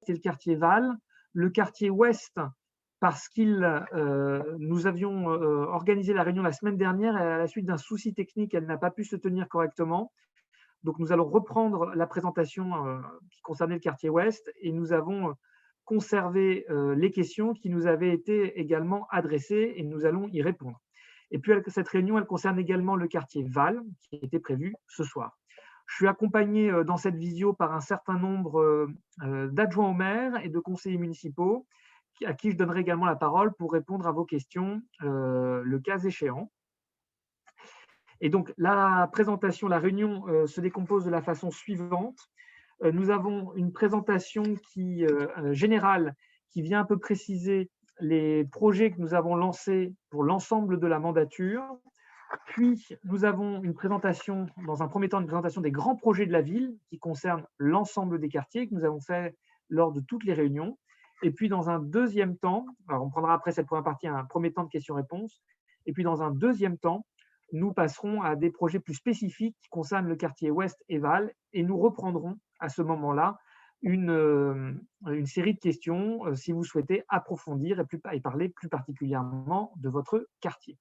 et le quartier Val. Le quartier Ouest, parce nous avions organisé la réunion la semaine dernière et à la suite d'un souci technique, elle n'a pas pu se tenir correctement. Donc, nous allons reprendre la présentation qui concernait le quartier Ouest et nous avons conservé les questions qui nous avaient été également adressées et nous allons y répondre. Et puis, cette réunion, elle concerne également le quartier Val, qui était prévu ce soir. Je suis accompagné dans cette visio par un certain nombre d'adjoints au maire et de conseillers municipaux à qui je donnerai également la parole pour répondre à vos questions le cas échéant. Et donc, la présentation, la réunion se décompose de la façon suivante. Nous avons une présentation générale qui vient un peu préciser les projets que nous avons lancés pour l'ensemble de la mandature. Puis, nous avons une présentation, dans un premier temps, une présentation des grands projets de la ville qui concernent l'ensemble des quartiers que nous avons fait lors de toutes les réunions. Et puis, dans un deuxième temps, alors on prendra après cette première partie un premier temps de questions-réponses. Et puis, dans un deuxième temps, nous passerons à des projets plus spécifiques qui concernent le quartier Ouest et Val. Et nous reprendrons à ce moment-là une série de questions si vous souhaitez approfondir et parler plus particulièrement de votre quartier.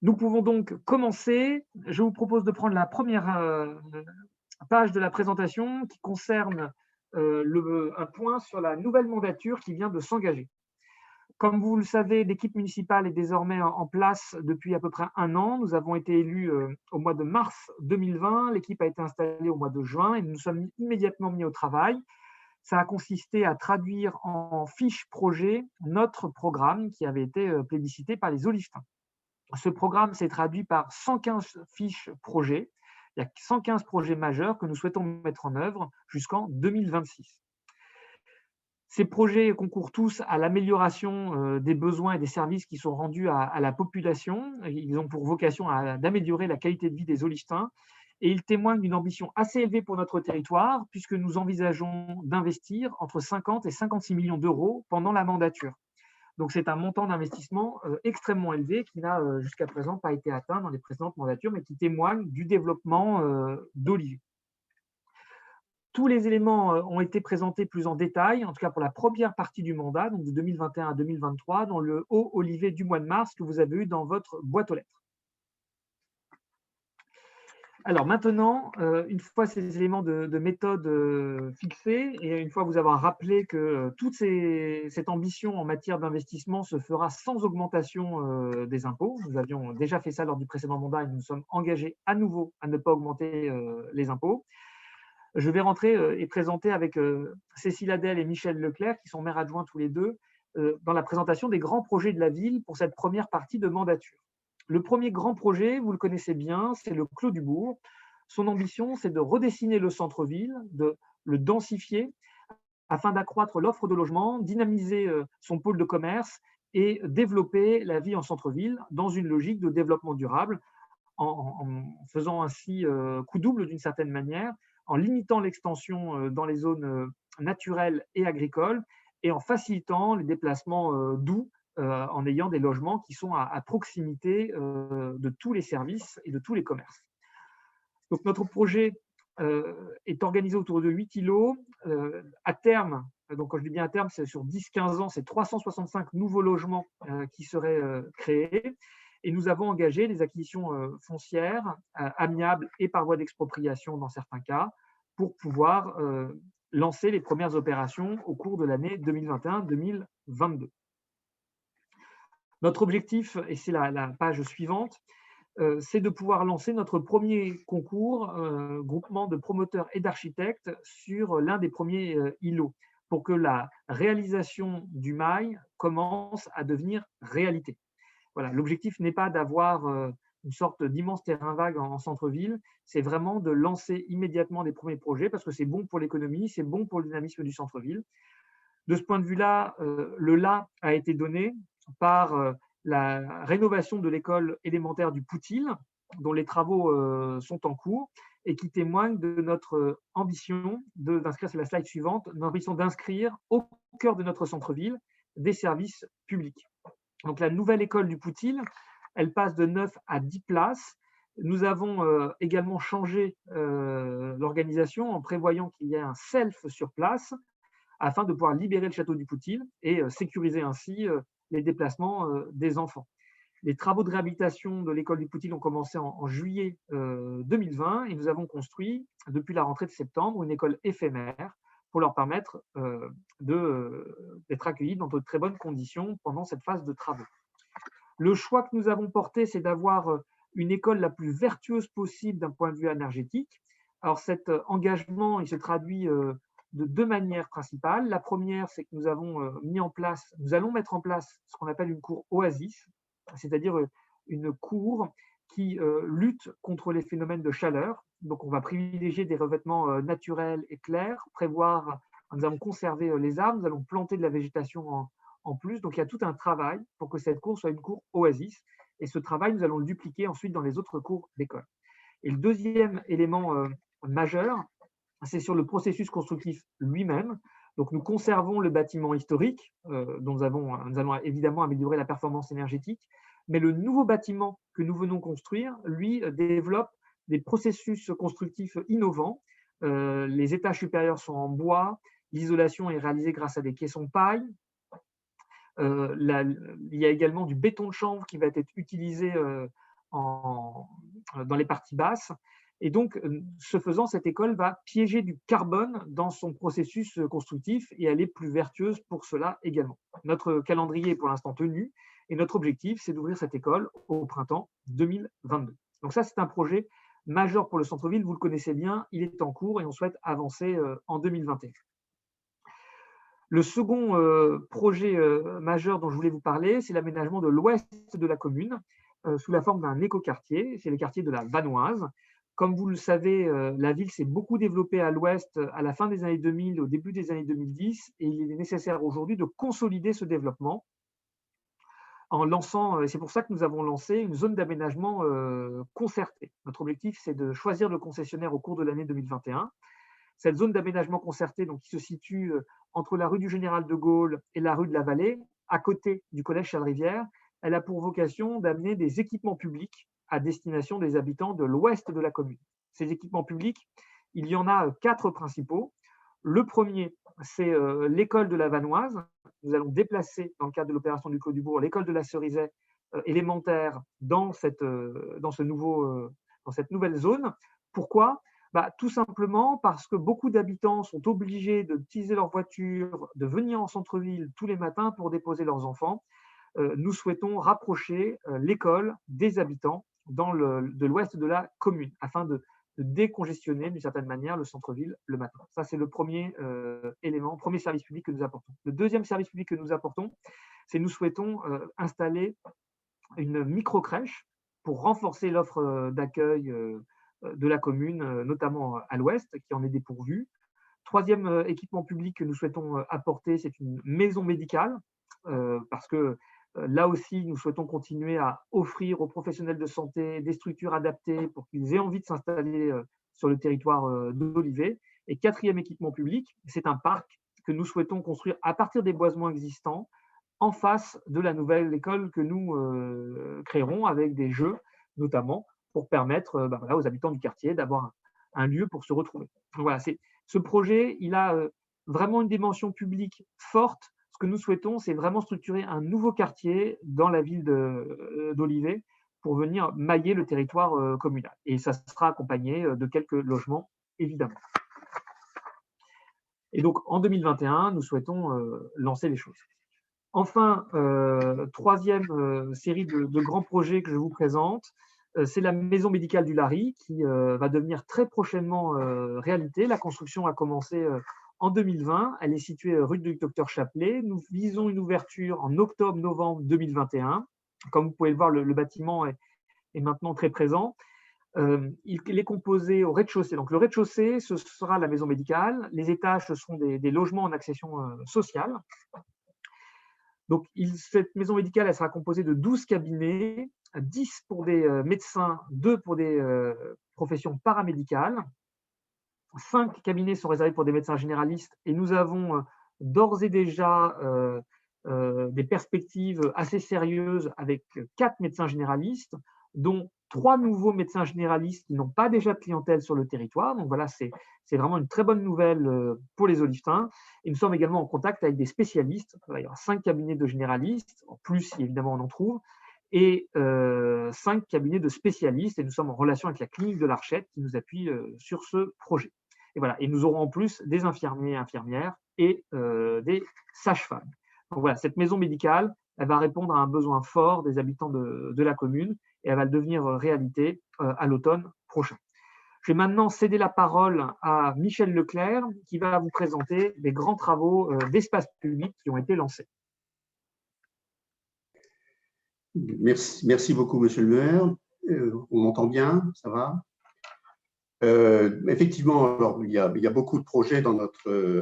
Nous pouvons donc commencer. Je vous propose de prendre la première page de la présentation qui concerne un point sur la nouvelle mandature qui vient de s'engager. Comme vous le savez, l'équipe municipale est désormais en place depuis à peu près un an. Nous avons été élus au mois de mars 2020. L'équipe a été installée au mois de juin et nous nous sommes immédiatement mis au travail. Ça a consisté à traduire en fiche projet notre programme qui avait été plébiscité par les Oliftains. Ce programme s'est traduit par 115 fiches projets. Il y a 115 projets majeurs que nous souhaitons mettre en œuvre jusqu'en 2026. Ces projets concourent tous à l'amélioration des besoins et des services qui sont rendus à la population. Ils ont pour vocation d'améliorer la qualité de vie des Oliftains et ils témoignent d'une ambition assez élevée pour notre territoire puisque nous envisageons d'investir entre 50 et 56 millions d'euros pendant la mandature. Donc, c'est un montant d'investissement extrêmement élevé qui n'a jusqu'à présent pas été atteint dans les précédentes mandatures, mais qui témoigne du développement d'Olivier. Tous les éléments ont été présentés plus en détail, en tout cas pour la première partie du mandat, donc de 2021 à 2023, dans le haut Olivier du mois de mars que vous avez eu dans votre boîte aux lettres. Alors maintenant, une fois ces éléments de méthode fixés et une fois vous avoir rappelé que toute cette ambition en matière d'investissement se fera sans augmentation des impôts, nous avions déjà fait ça lors du précédent mandat et nous nous sommes engagés à nouveau à ne pas augmenter les impôts. Je vais rentrer et présenter avec Cécile Adel et Michel Leclerc, qui sont maires adjoints tous les deux, dans la présentation des grands projets de la ville pour cette première partie de mandature. Le premier grand projet, vous le connaissez bien, c'est le Clos du Bourg. Son ambition, c'est de redessiner le centre-ville, de le densifier afin d'accroître l'offre de logement, dynamiser son pôle de commerce et développer la vie en centre-ville dans une logique de développement durable, en faisant ainsi coup double d'une certaine manière, en limitant l'extension dans les zones naturelles et agricoles et en facilitant les déplacements doux en ayant des logements qui sont à proximité de tous les services et de tous les commerces. Donc, notre projet est organisé autour de 8 îlots. À terme, donc quand je dis bien à terme, c'est sur 10-15 ans, c'est 365 nouveaux logements qui seraient créés. Et nous avons engagé des acquisitions foncières amiables et par voie d'expropriation dans certains cas pour pouvoir lancer les premières opérations au cours de l'année 2021-2022. Notre objectif, et c'est la page suivante, c'est de pouvoir lancer notre premier concours groupement de promoteurs et d'architectes sur l'un des premiers îlots pour que la réalisation du mail commence à devenir réalité. Voilà, l'objectif n'est pas d'avoir une sorte d'immense terrain vague en centre-ville, c'est vraiment de lancer immédiatement des premiers projets parce que c'est bon pour l'économie, c'est bon pour le dynamisme du centre-ville. De ce point de vue-là, le là a été donné par la rénovation de l'école élémentaire du Poutil, dont les travaux sont en cours et qui témoignent de notre ambition d'inscrire, c'est la slide suivante, notre ambition d'inscrire au cœur de notre centre-ville des services publics. Donc la nouvelle école du Poutil, elle passe de 9 à 10 places Nous avons également changé l'organisation en prévoyant qu'il y ait un self sur place afin de pouvoir libérer le château du Poutil et sécuriser ainsi les déplacements des enfants. Les travaux de réhabilitation de l'école du Poutil ont commencé en juillet 2020 et nous avons construit, depuis la rentrée de septembre, une école éphémère pour leur permettre d'être accueillis dans de très bonnes conditions pendant cette phase de travaux. Le choix que nous avons porté, c'est d'avoir une école la plus vertueuse possible d'un point de vue énergétique. Alors cet engagement, il se traduit de deux manières principales. La première, c'est que nous allons mettre en place ce qu'on appelle une cour oasis, c'est-à-dire une cour qui lutte contre les phénomènes de chaleur. Donc on va privilégier des revêtements naturels et clairs, nous allons conserver les arbres, nous allons planter de la végétation en plus. Donc il y a tout un travail pour que cette cour soit une cour oasis. Et ce travail, nous allons le dupliquer ensuite dans les autres cours d'école. Et le deuxième élément majeur, c'est sur le processus constructif lui-même. Donc nous conservons le bâtiment historique, dont nous allons évidemment améliorer la performance énergétique, mais le nouveau bâtiment que nous venons construire, lui, développe des processus constructifs innovants. Les étages supérieurs sont en bois, l'isolation est réalisée grâce à des caissons paille. Il y a également du béton de chanvre qui va être utilisé dans les parties basses. Et donc, ce faisant, cette école va piéger du carbone dans son processus constructif et elle est plus vertueuse pour cela également. Notre calendrier est pour l'instant tenu et notre objectif, c'est d'ouvrir cette école au printemps 2022. Donc ça, c'est un projet majeur pour le centre-ville. Vous le connaissez bien, il est en cours et on souhaite avancer en 2021. Le second projet majeur dont je voulais vous parler, c'est l'aménagement de l'ouest de la commune sous la forme d'un écoquartier. C'est le quartier de la Vanoise. Comme vous le savez, la ville s'est beaucoup développée à l'ouest à la fin des années 2000, au début des années 2010, et il est nécessaire aujourd'hui de consolider ce développement en lançant, et c'est pour ça que nous avons lancé une zone d'aménagement concertée. Notre objectif, c'est de choisir le concessionnaire au cours de l'année 2021. Cette zone d'aménagement concerté, donc, qui se situe entre la rue du Général de Gaulle et la rue de la Vallée, à côté du collège Charles-Rivière, elle a pour vocation d'amener des équipements publics à destination des habitants de l'ouest de la commune. Ces équipements publics, il y en a 4 principaux. Le premier, c'est l'école de la Vanoise. Nous allons déplacer, dans le cadre de l'opération du Clos du Bourg, l'école de la Cerizay élémentaire dans cette nouvelle zone. Pourquoi ? Tout simplement parce que beaucoup d'habitants sont obligés d'utiliser leur voiture, de venir en centre-ville tous les matins pour déposer leurs enfants. Nous souhaitons rapprocher l'école des habitants de l'ouest de la commune, afin de décongestionner d'une certaine manière le centre-ville le matin. Ça, c'est le premier élément, premier service public que nous apportons. Le deuxième service public que nous apportons, c'est que nous souhaitons installer une micro-crèche pour renforcer l'offre d'accueil de la commune, notamment à l'ouest, qui en est dépourvue. Troisième équipement public que nous souhaitons apporter, c'est une maison médicale, parce que là aussi, nous souhaitons continuer à offrir aux professionnels de santé des structures adaptées pour qu'ils aient envie de s'installer sur le territoire d'Olivet. Et quatrième équipement public, c'est un parc que nous souhaitons construire à partir des boisements existants, en face de la nouvelle école que nous créerons avec des jeux, notamment, pour permettre aux habitants du quartier d'avoir un lieu pour se retrouver. Donc voilà, ce projet, il a vraiment une dimension publique forte. Ce que nous souhaitons, c'est vraiment structurer un nouveau quartier dans la ville d'Olivet pour venir mailler le territoire communal. Et ça sera accompagné de quelques logements, évidemment. Et donc, en 2021, nous souhaitons lancer les choses. Enfin, troisième série de grands projets que je vous présente, c'est la maison médicale du Lary qui va devenir très prochainement réalité. La construction a commencé en 2020. Elle est située rue du Docteur Chapelet. Nous visons une ouverture en octobre-novembre 2021. Comme vous pouvez le voir, le bâtiment est maintenant très présent. Il est composé au rez-de-chaussée. Donc le rez-de-chaussée, ce sera la maison médicale. Les étages, ce seront des logements en accession sociale. Donc, cette maison médicale, elle sera composée de 12 cabinets, 10 pour des médecins, 2 pour des professions paramédicales. 5 cabinets sont réservés pour des médecins généralistes et nous avons d'ores et déjà des perspectives assez sérieuses avec 4 médecins généralistes, dont 3 nouveaux médecins généralistes qui n'ont pas déjà de clientèle sur le territoire. Donc voilà, c'est vraiment une très bonne nouvelle pour les Oliftains. Et nous sommes également en contact avec des spécialistes. Il y aura 5 cabinets de généralistes, en plus, si évidemment on en trouve, et 5 cabinets de spécialistes. Et nous sommes en relation avec la clinique de l'Archette qui nous appuie sur ce projet. Et voilà. Et nous aurons en plus des infirmiers et infirmières et des sages-femmes. Donc voilà, cette maison médicale, elle va répondre à un besoin fort des habitants de la commune et elle va devenir réalité à l'automne prochain. Je vais maintenant céder la parole à Michel Leclerc qui va vous présenter les grands travaux d'espace public qui ont été lancés. Merci beaucoup, monsieur le maire. On m'entend bien, ça va? Effectivement, alors, il y a beaucoup de projets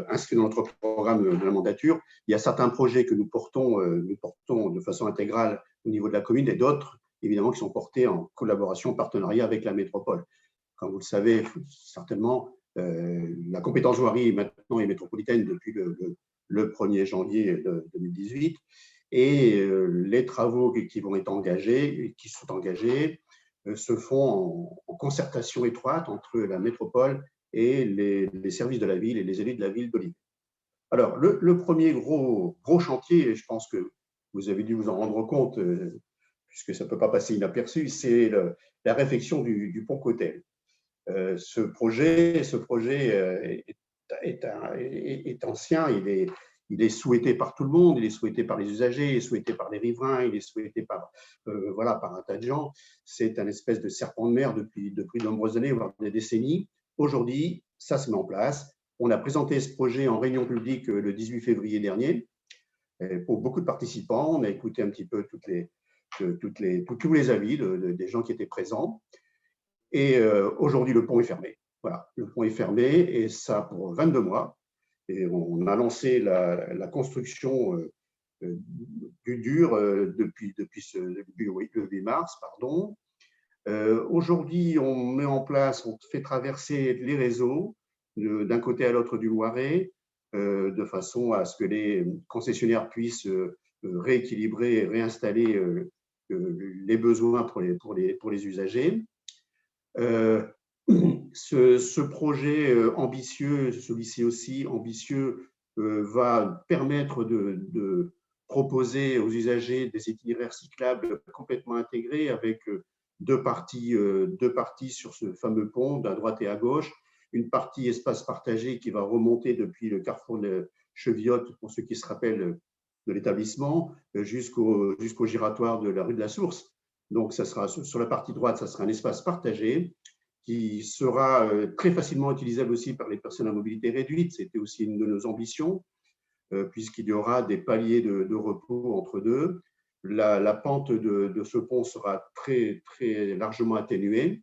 inscrits dans notre programme de la mandature. Il y a certains projets que nous portons de façon intégrale au niveau de la commune et d'autres, évidemment, qui sont portés en collaboration, en partenariat avec la métropole. Comme vous le savez certainement, la compétence voirie maintenant est métropolitaine depuis le 1er janvier 2018 et les travaux qui vont être engagés, qui sont engagés, se font en concertation étroite entre la métropole et les services de la ville et les élus de la ville d'Olivet. Alors, le premier gros chantier, et je pense que vous avez dû vous en rendre compte, puisque ça ne peut pas passer inaperçu, c'est la réfection du pont Cotel. Ce projet est ancien, il est souhaité par tout le monde, il est souhaité par les usagers, il est souhaité par les riverains, il est souhaité par un tas de gens. C'est un espèce de serpent de mer depuis de nombreuses années, voire des décennies. Aujourd'hui, ça se met en place. On a présenté ce projet en réunion publique le 18 février dernier pour beaucoup de participants. On a écouté un petit peu tous les avis des gens qui étaient présents. Et aujourd'hui, le pont est fermé. Voilà, le pont est fermé et ça pour 22 mois. Et on a lancé la construction du dur depuis le 8 mars. Pardon. Aujourd'hui, on met en place, on fait traverser les réseaux d'un côté à l'autre du Loiret, de façon à ce que les concessionnaires puissent rééquilibrer et réinstaller les besoins pour les usagers. Ce projet ambitieux, celui-ci aussi ambitieux, va permettre de proposer aux usagers des itinéraires cyclables complètement intégrés avec deux parties sur ce fameux pont, d'à droite et à gauche, une partie espace partagé qui va remonter depuis le carrefour de Chevillotte, pour ceux qui se rappellent de l'établissement, jusqu'au giratoire de la rue de la Source. Donc, ça sera sur la partie droite, ça sera un espace partagé qui sera très facilement utilisable aussi par les personnes à mobilité réduite. C'était aussi une de nos ambitions, puisqu'il y aura des paliers de repos entre deux. La pente de ce pont sera très, très largement atténuée.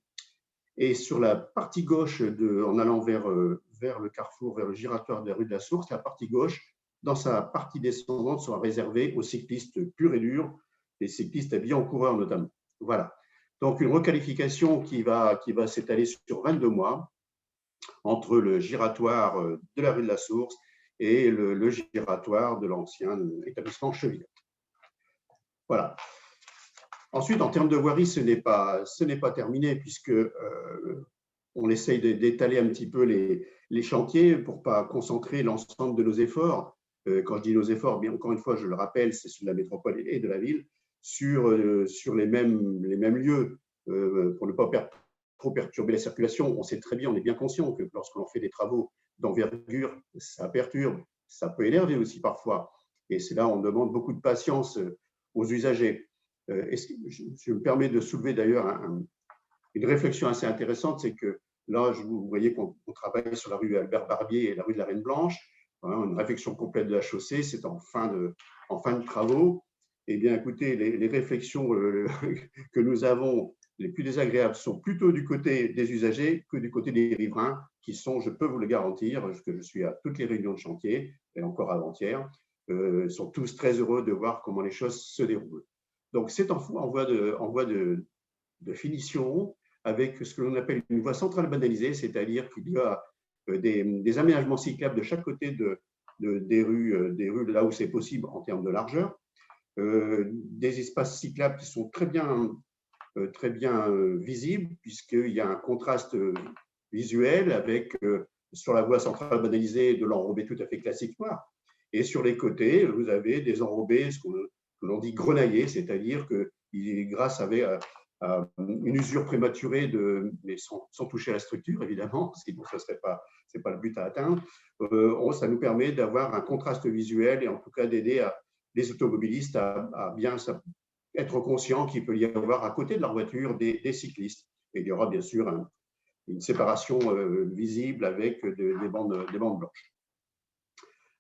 Et sur la partie gauche, en allant vers le carrefour, vers le giratoire de la rue de la Source, la partie gauche, dans sa partie descendante, sera réservée aux cyclistes purs et durs, les cyclistes habillés en coureur notamment. Voilà. Donc, une requalification qui va s'étaler sur 22 mois entre le giratoire de la rue de la Source et le giratoire de l'ancien établissement Chevillotte. Voilà. Ensuite, en termes de voirie, ce n'est pas terminé puisque on essaye d'étaler un petit peu les chantiers pour ne pas concentrer l'ensemble de nos efforts. Quand je dis nos efforts, bien encore une fois, je le rappelle, c'est sur la métropole et de la ville, sur les mêmes lieux pour ne pas trop perturber la circulation. On sait très bien, on est bien conscient que lorsqu'on fait des travaux d'envergure, ça perturbe, ça peut énerver aussi parfois. Et c'est là on demande beaucoup de patience aux usagers. Je me permets de soulever d'ailleurs une réflexion assez intéressante, c'est que là, vous voyez qu'on travaille sur la rue Albert Barbier et la rue de la Reine Blanche, une réflexion complète de la chaussée, c'est en fin de travaux. Eh bien, écoutez, les réflexions que nous avons les plus désagréables sont plutôt du côté des usagers que du côté des riverains, qui sont, je peux vous le garantir, parce que je suis à toutes les réunions de chantier, et encore avant-hier, sont tous très heureux de voir comment les choses se déroulent. Donc, c'est en voie de finition, avec ce que l'on appelle une voie centrale banalisée, c'est-à-dire qu'il y a des aménagements cyclables de chaque côté des rues là où c'est possible en termes de largeur, des espaces cyclables qui sont très bien très bien visible, puisqu'il y a un contraste visuel avec, sur la voie centrale banalisée, de l'enrobé tout à fait classique noir. Et sur les côtés, vous avez des enrobés, ce que l'on dit grenaillés, c'est-à-dire que grâce à une usure prématurée, mais sans toucher à la structure, évidemment, sinon ce n'est pas le but à atteindre, ça nous permet d'avoir un contraste visuel et en tout cas d'aider les automobilistes à bien être conscients qu'il peut y avoir à côté de leur voiture des cyclistes. Et il y aura bien sûr une séparation visible avec des bandes blanches.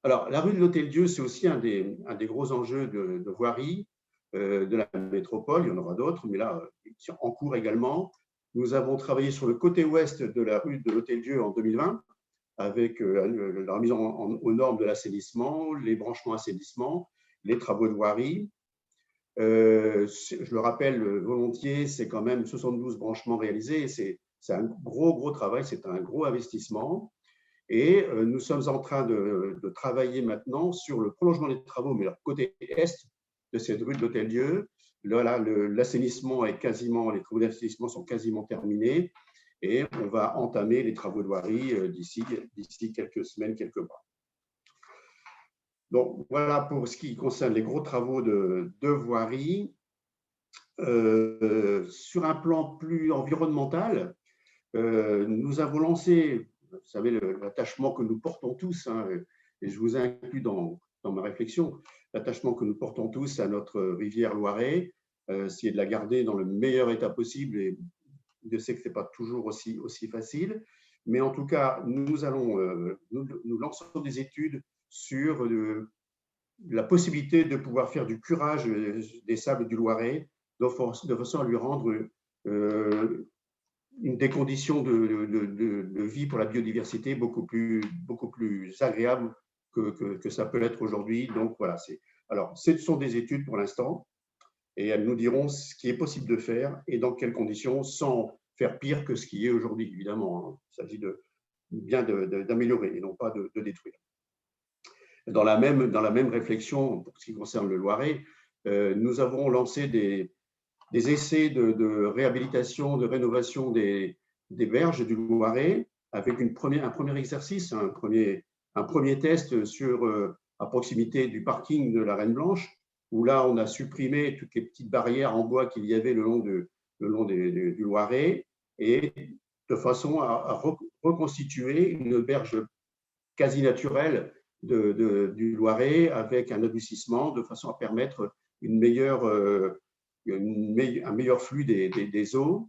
Alors, la rue de l'Hôtel-Dieu, c'est aussi un des gros enjeux de voirie de la métropole. Il y en aura d'autres, mais là, en cours également. Nous avons travaillé sur le côté ouest de la rue de l'Hôtel-Dieu en 2020, avec la remise aux normes de l'assainissement, les branchements assainissement, les travaux de voirie. Je le rappelle volontiers, c'est quand même 72 branchements réalisés. C'est un gros travail, c'est un gros investissement. Et nous sommes en train de travailler maintenant sur le prolongement des travaux, mais le côté est de cette rue de l'Hôtel-Dieu. L'assainissement est quasiment, les travaux d'assainissement sont quasiment terminés et on va entamer les travaux de voirie d'ici quelques semaines, quelques mois. Donc voilà pour ce qui concerne les gros travaux de voirie. Sur un plan plus environnemental, nous avons lancé, vous savez, l'attachement que nous portons tous, hein, et je vous inclus dans ma réflexion, l'attachement que nous portons tous à notre rivière Loiret, c'est de la garder dans le meilleur état possible, et je sais que ce n'est pas toujours aussi facile, mais en tout cas, nous lançons des études sur la possibilité de pouvoir faire du curage des sables du Loiret de façon à lui rendre des conditions de vie pour la biodiversité beaucoup plus agréables que ça peut l'être aujourd'hui. Donc voilà, alors ce sont des études pour l'instant et elles nous diront ce qui est possible de faire et dans quelles conditions sans faire pire que ce qui est aujourd'hui, évidemment. Il s'agit bien d'améliorer et non pas de détruire. Dans la même réflexion, pour ce qui concerne le Loiret, nous avons lancé des essais de réhabilitation, de rénovation des berges du Loiret avec un premier exercice, un premier test à proximité du parking de la Reine Blanche, où là, on a supprimé toutes les petites barrières en bois qu'il y avait le long du Loiret et de façon à reconstituer une berge quasi naturelle du Loiret avec un adoucissement de façon à permettre un meilleur flux des eaux.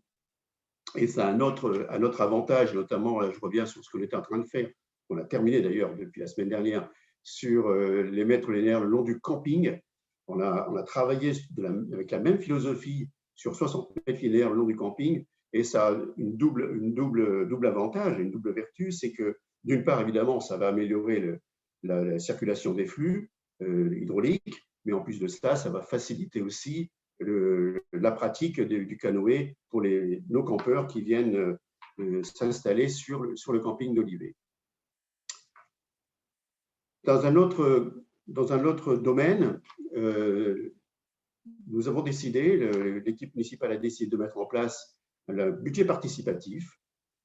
Et ça a un autre avantage, notamment, là, je reviens sur ce qu'on était en train de faire, on a terminé d'ailleurs depuis la semaine dernière, sur les mètres linéaires le long du camping. On a travaillé avec la même philosophie sur 60 mètres linéaires le long du camping, et ça a une double avantage, une double vertu, c'est que d'une part, évidemment, ça va améliorer la circulation des flux hydrauliques, mais en plus de ça, ça va faciliter aussi la pratique du canoë pour nos campeurs qui viennent s'installer sur le camping d'Olivet. Dans un autre domaine, nous avons décidé, l'équipe municipale a décidé de mettre en place un budget participatif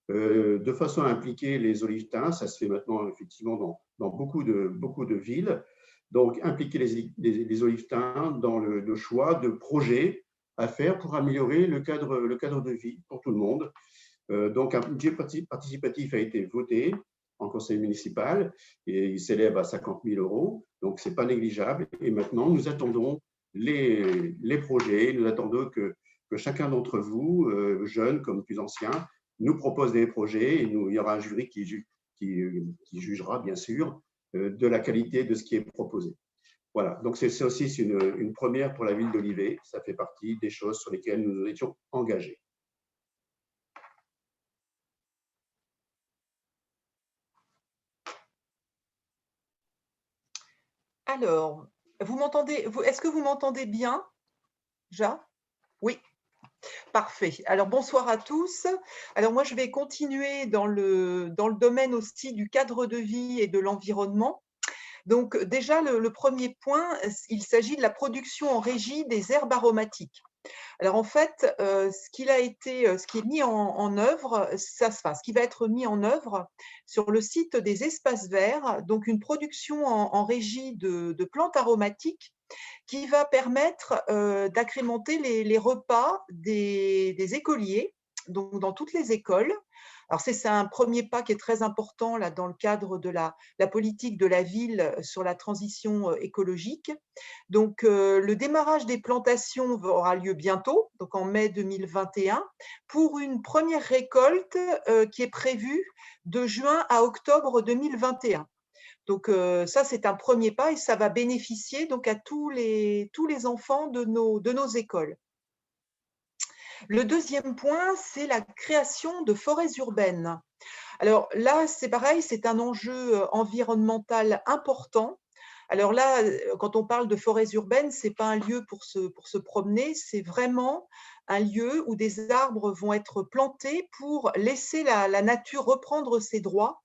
de façon à impliquer les Olivetains. Ça se fait maintenant effectivement dans beaucoup de villes. Donc, impliquer les Olivetains dans le choix de projets à faire pour améliorer le cadre de vie pour tout le monde. Donc, un budget participatif a été voté en conseil municipal et il s'élève à 50 000 €. Donc, ce n'est pas négligeable. Et maintenant, nous attendons les projets. Nous attendons que chacun d'entre vous, jeunes comme plus anciens, nous propose des projets et il y aura un jury qui jugera, bien sûr, de la qualité de ce qui est proposé. Voilà, donc c'est aussi une première pour la ville d'Olivet. Ça fait partie des choses sur lesquelles nous nous étions engagés. Alors, vous m'entendez? Est-ce que vous m'entendez bien, Ja? Oui. Parfait. Alors, bonsoir à tous. Alors, moi, je vais continuer dans le domaine aussi du cadre de vie et de l'environnement. Donc, déjà, le premier point, il s'agit de la production en régie des herbes aromatiques. Alors en fait, ce qui est mis en œuvre, ce qui va être mis en œuvre sur le site des espaces verts, donc une production en régie de plantes aromatiques qui va permettre d'agrémenter les repas des écoliers, donc dans toutes les écoles. Alors c'est un premier pas qui est très important là, dans le cadre de la politique de la ville sur la transition écologique. Donc le démarrage des plantations aura lieu bientôt, donc en mai 2021, pour une première récolte qui est prévue de juin à octobre 2021. Donc ça, c'est un premier pas et ça va bénéficier donc à tous les enfants de nos écoles. Le deuxième point, c'est la création de forêts urbaines. Alors là, c'est pareil, c'est un enjeu environnemental important. Alors là, quand on parle de forêts urbaines, ce n'est pas un lieu pour se promener, c'est vraiment un lieu où des arbres vont être plantés pour laisser la nature reprendre ses droits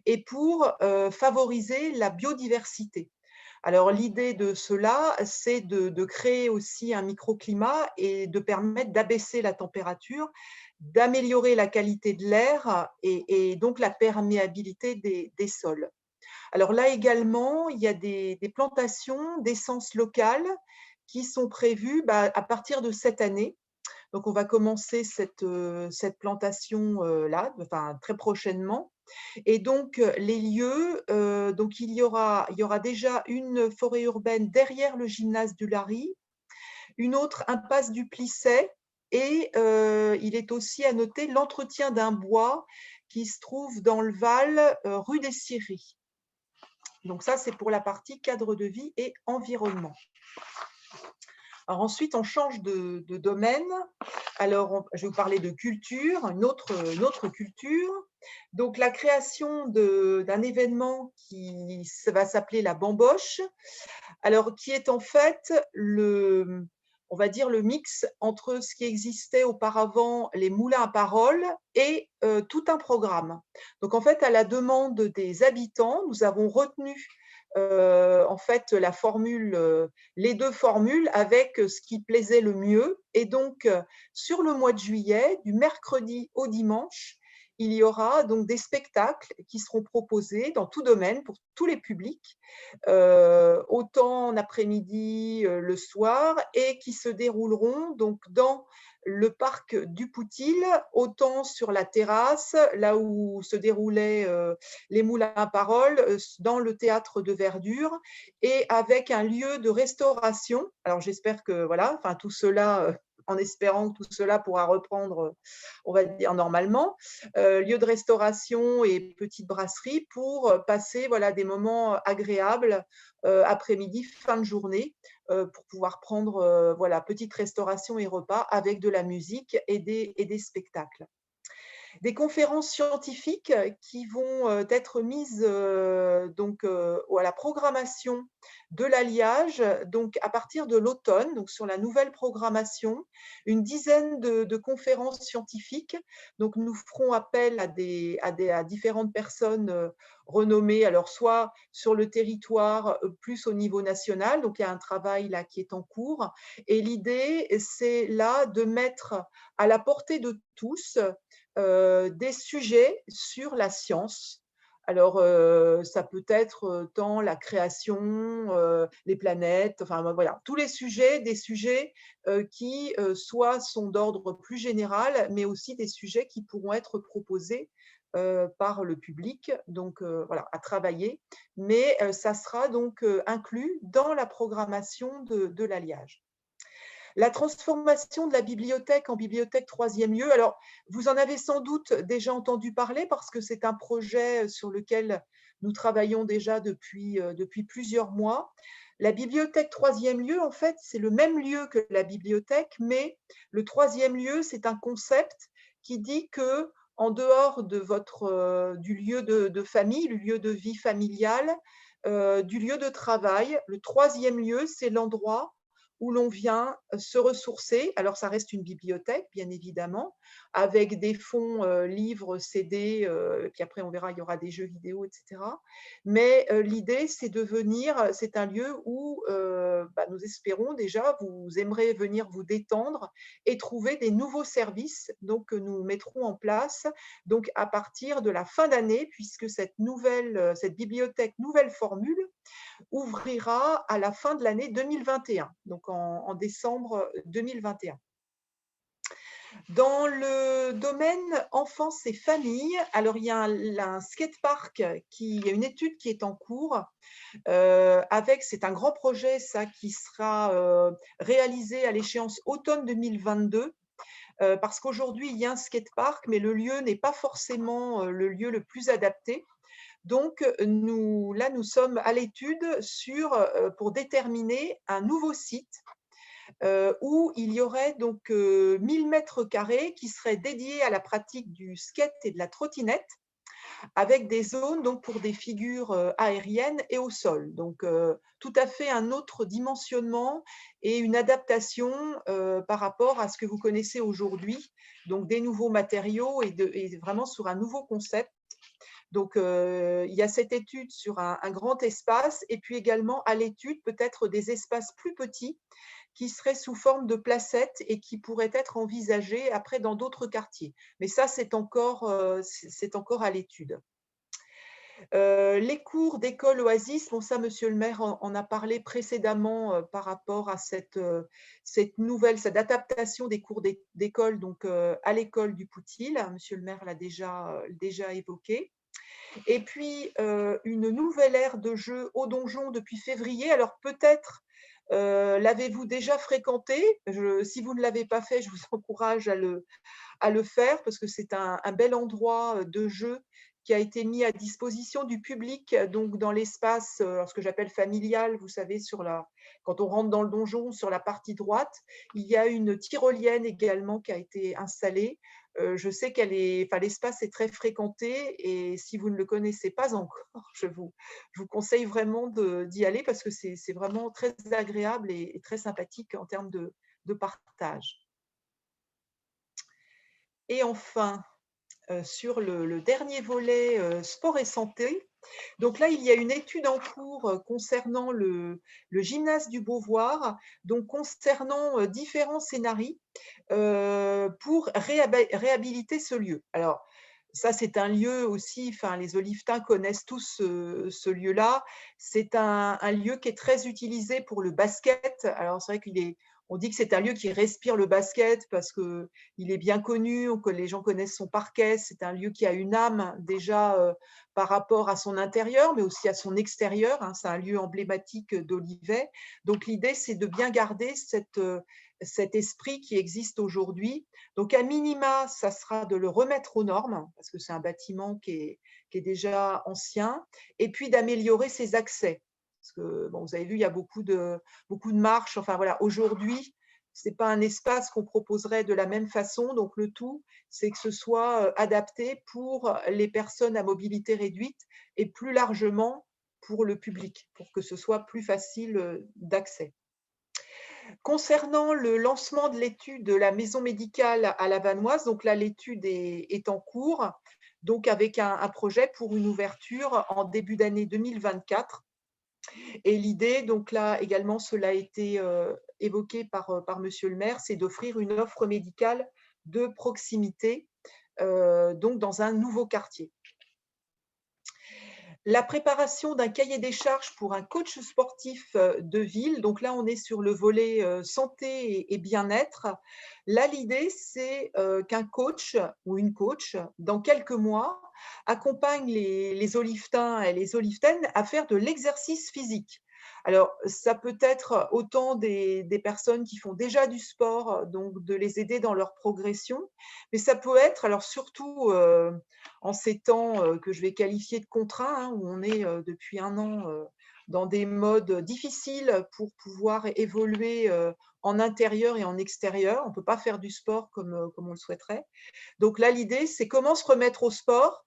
et pour favoriser la biodiversité. Alors l'idée de cela, c'est de créer aussi un microclimat et de permettre d'abaisser la température, d'améliorer la qualité de l'air et donc la perméabilité des sols. Alors là également, il y a des plantations d'essences locales qui sont prévues à partir de cette année. Donc on va commencer cette plantation-là, enfin, très prochainement. Et donc, les lieux, donc il y aura déjà une forêt urbaine derrière le gymnase du Lary, une autre impasse du Plisset et il est aussi à noter l'entretien d'un bois qui se trouve dans le Val, rue des Scieries. Donc ça, c'est pour la partie cadre de vie et environnement. Alors ensuite, on change de domaine. Alors, je vais vous parler de culture, une autre culture. Donc, la création d'un événement qui va s'appeler la Bamboche, alors qui est en fait on va dire le mix entre ce qui existait auparavant, les moulins à paroles, et tout un programme. Donc, en fait, à la demande des habitants, nous avons retenu en fait les deux formules avec ce qui plaisait le mieux. Et donc, sur le mois de juillet, du mercredi au dimanche, il y aura donc des spectacles qui seront proposés dans tout domaine pour tous les publics, autant en après-midi, le soir, et qui se dérouleront donc dans le parc du Poutil, autant sur la terrasse, là où se déroulaient les moulins à paroles, dans le théâtre de Verdure, et avec un lieu de restauration. Alors j'espère que voilà, enfin tout cela, en espérant que tout cela pourra reprendre, on va dire normalement, lieu de restauration et petite brasserie pour passer voilà, des moments agréables après-midi, fin de journée, pour pouvoir prendre voilà, petite restauration et repas avec de la musique et des spectacles. Des conférences scientifiques qui vont être mises donc, à la programmation de l'alliage, donc à partir de l'automne, donc sur la nouvelle programmation, une dizaine de conférences scientifiques. Donc nous ferons appel à différentes personnes renommées, alors soit sur le territoire, plus au niveau national, donc il y a un travail là qui est en cours. Et l'idée, c'est là de mettre à la portée de tous des sujets sur la science. Alors, ça peut être tant la création, les planètes, enfin voilà, tous les sujets, des sujets qui soit sont d'ordre plus général, mais aussi des sujets qui pourront être proposés par le public, donc voilà, à travailler. Mais ça sera donc inclus dans la programmation de l'alliage. La transformation de la bibliothèque en bibliothèque troisième lieu, alors vous en avez sans doute déjà entendu parler parce que c'est un projet sur lequel nous travaillons déjà depuis plusieurs mois. La bibliothèque troisième lieu, en fait, c'est le même lieu que la bibliothèque, mais le troisième lieu, c'est un concept qui dit que en dehors de du lieu de famille, le lieu de vie familiale, du lieu de travail, le troisième lieu, c'est l'endroit où l'on vient se ressourcer. Alors, ça reste une bibliothèque, bien évidemment, avec des fonds livres, CD, puis après, on verra, il y aura des jeux vidéo, etc. Mais l'idée, c'est de venir, c'est un lieu où nous espérons déjà, vous aimerez venir vous détendre et trouver des nouveaux services donc, que nous mettrons en place donc, à partir de la fin d'année, puisque cette bibliothèque nouvelle formule ouvrira à la fin de l'année 2021, donc en décembre 2021. Dans le domaine enfance et famille, alors il y a un skatepark, il y a une étude qui est en cours, c'est un grand projet ça qui sera réalisé à l'échéance automne 2022. Parce qu'aujourd'hui, il y a un skatepark, mais le lieu n'est pas forcément le lieu le plus adapté. Donc, nous sommes à l'étude pour déterminer un nouveau site où il y aurait donc 1000 mètres carrés qui seraient dédiés à la pratique du skate et de la trottinette, avec des zones donc, pour des figures aériennes et au sol. Donc, tout à fait un autre dimensionnement et une adaptation par rapport à ce que vous connaissez aujourd'hui, donc des nouveaux matériaux et vraiment sur un nouveau concept. Donc, il y a cette étude sur un grand espace et puis également à l'étude peut-être des espaces plus petits qui seraient sous forme de placettes et qui pourraient être envisagés après dans d'autres quartiers. Mais ça, c'est encore à l'étude. Les cours d'école Oasis, bon ça, monsieur le maire en a parlé précédemment par rapport à cette adaptation des cours d'école donc à l'école du Poutil. Monsieur le maire l'a déjà évoqué. Et puis, une nouvelle ère de jeu au donjon depuis février. Alors, peut-être l'avez-vous déjà fréquenté. Si vous ne l'avez pas fait, je vous encourage à le faire parce que c'est un bel endroit de jeu qui a été mis à disposition du public, donc dans l'espace, ce que j'appelle familial, vous savez, quand on rentre dans le donjon, sur la partie droite, il y a une tyrolienne également qui a été installée. Je sais l'espace est très fréquenté et si vous ne le connaissez pas encore, je vous conseille vraiment d'y aller parce que c'est vraiment très agréable et très sympathique en termes de partage. Et enfin, sur le dernier volet sport et santé. Donc là, il y a une étude en cours concernant le gymnase du Beauvoir, donc concernant différents scénarios pour réhabiliter ce lieu. Alors, ça, c'est un lieu aussi, les Olivetains connaissent tous ce lieu-là. C'est un lieu qui est très utilisé pour le basket. Alors, c'est vrai on dit que c'est un lieu qui respire le basket parce qu'il est bien connu, que les gens connaissent son parquet. C'est un lieu qui a une âme déjà par rapport à son intérieur, mais aussi à son extérieur. C'est un lieu emblématique d'Olivet. Donc, l'idée, c'est de bien garder cet esprit qui existe aujourd'hui. Donc, à minima, ça sera de le remettre aux normes, parce que c'est un bâtiment qui est déjà ancien, et puis d'améliorer ses accès. Parce que, bon, vous avez vu, il y a beaucoup de marches. Enfin, voilà, aujourd'hui, ce n'est pas un espace qu'on proposerait de la même façon. Donc, le tout, c'est que ce soit adapté pour les personnes à mobilité réduite et plus largement pour le public, pour que ce soit plus facile d'accès. Concernant le lancement de l'étude de la maison médicale à la Vanoise, donc là, l'étude est en cours, donc avec un projet pour une ouverture en début d'année 2024. Et l'idée, donc là également, cela a été évoqué par monsieur le maire, c'est d'offrir une offre médicale de proximité donc dans un nouveau quartier. La préparation d'un cahier des charges pour un coach sportif de ville. Donc là, on est sur le volet santé et bien-être. Là, l'idée, c'est qu'un coach ou une coach, dans quelques mois, accompagne les Olivetains et les Olivetaines à faire de l'exercice physique. Alors, ça peut être autant des personnes qui font déjà du sport, donc de les aider dans leur progression, mais ça peut être, alors surtout en ces temps que je vais qualifier de contraints, où on est depuis un an dans des modes difficiles pour pouvoir évoluer en intérieur et en extérieur. On ne peut pas faire du sport comme on le souhaiterait. Donc là, l'idée, c'est comment se remettre au sport,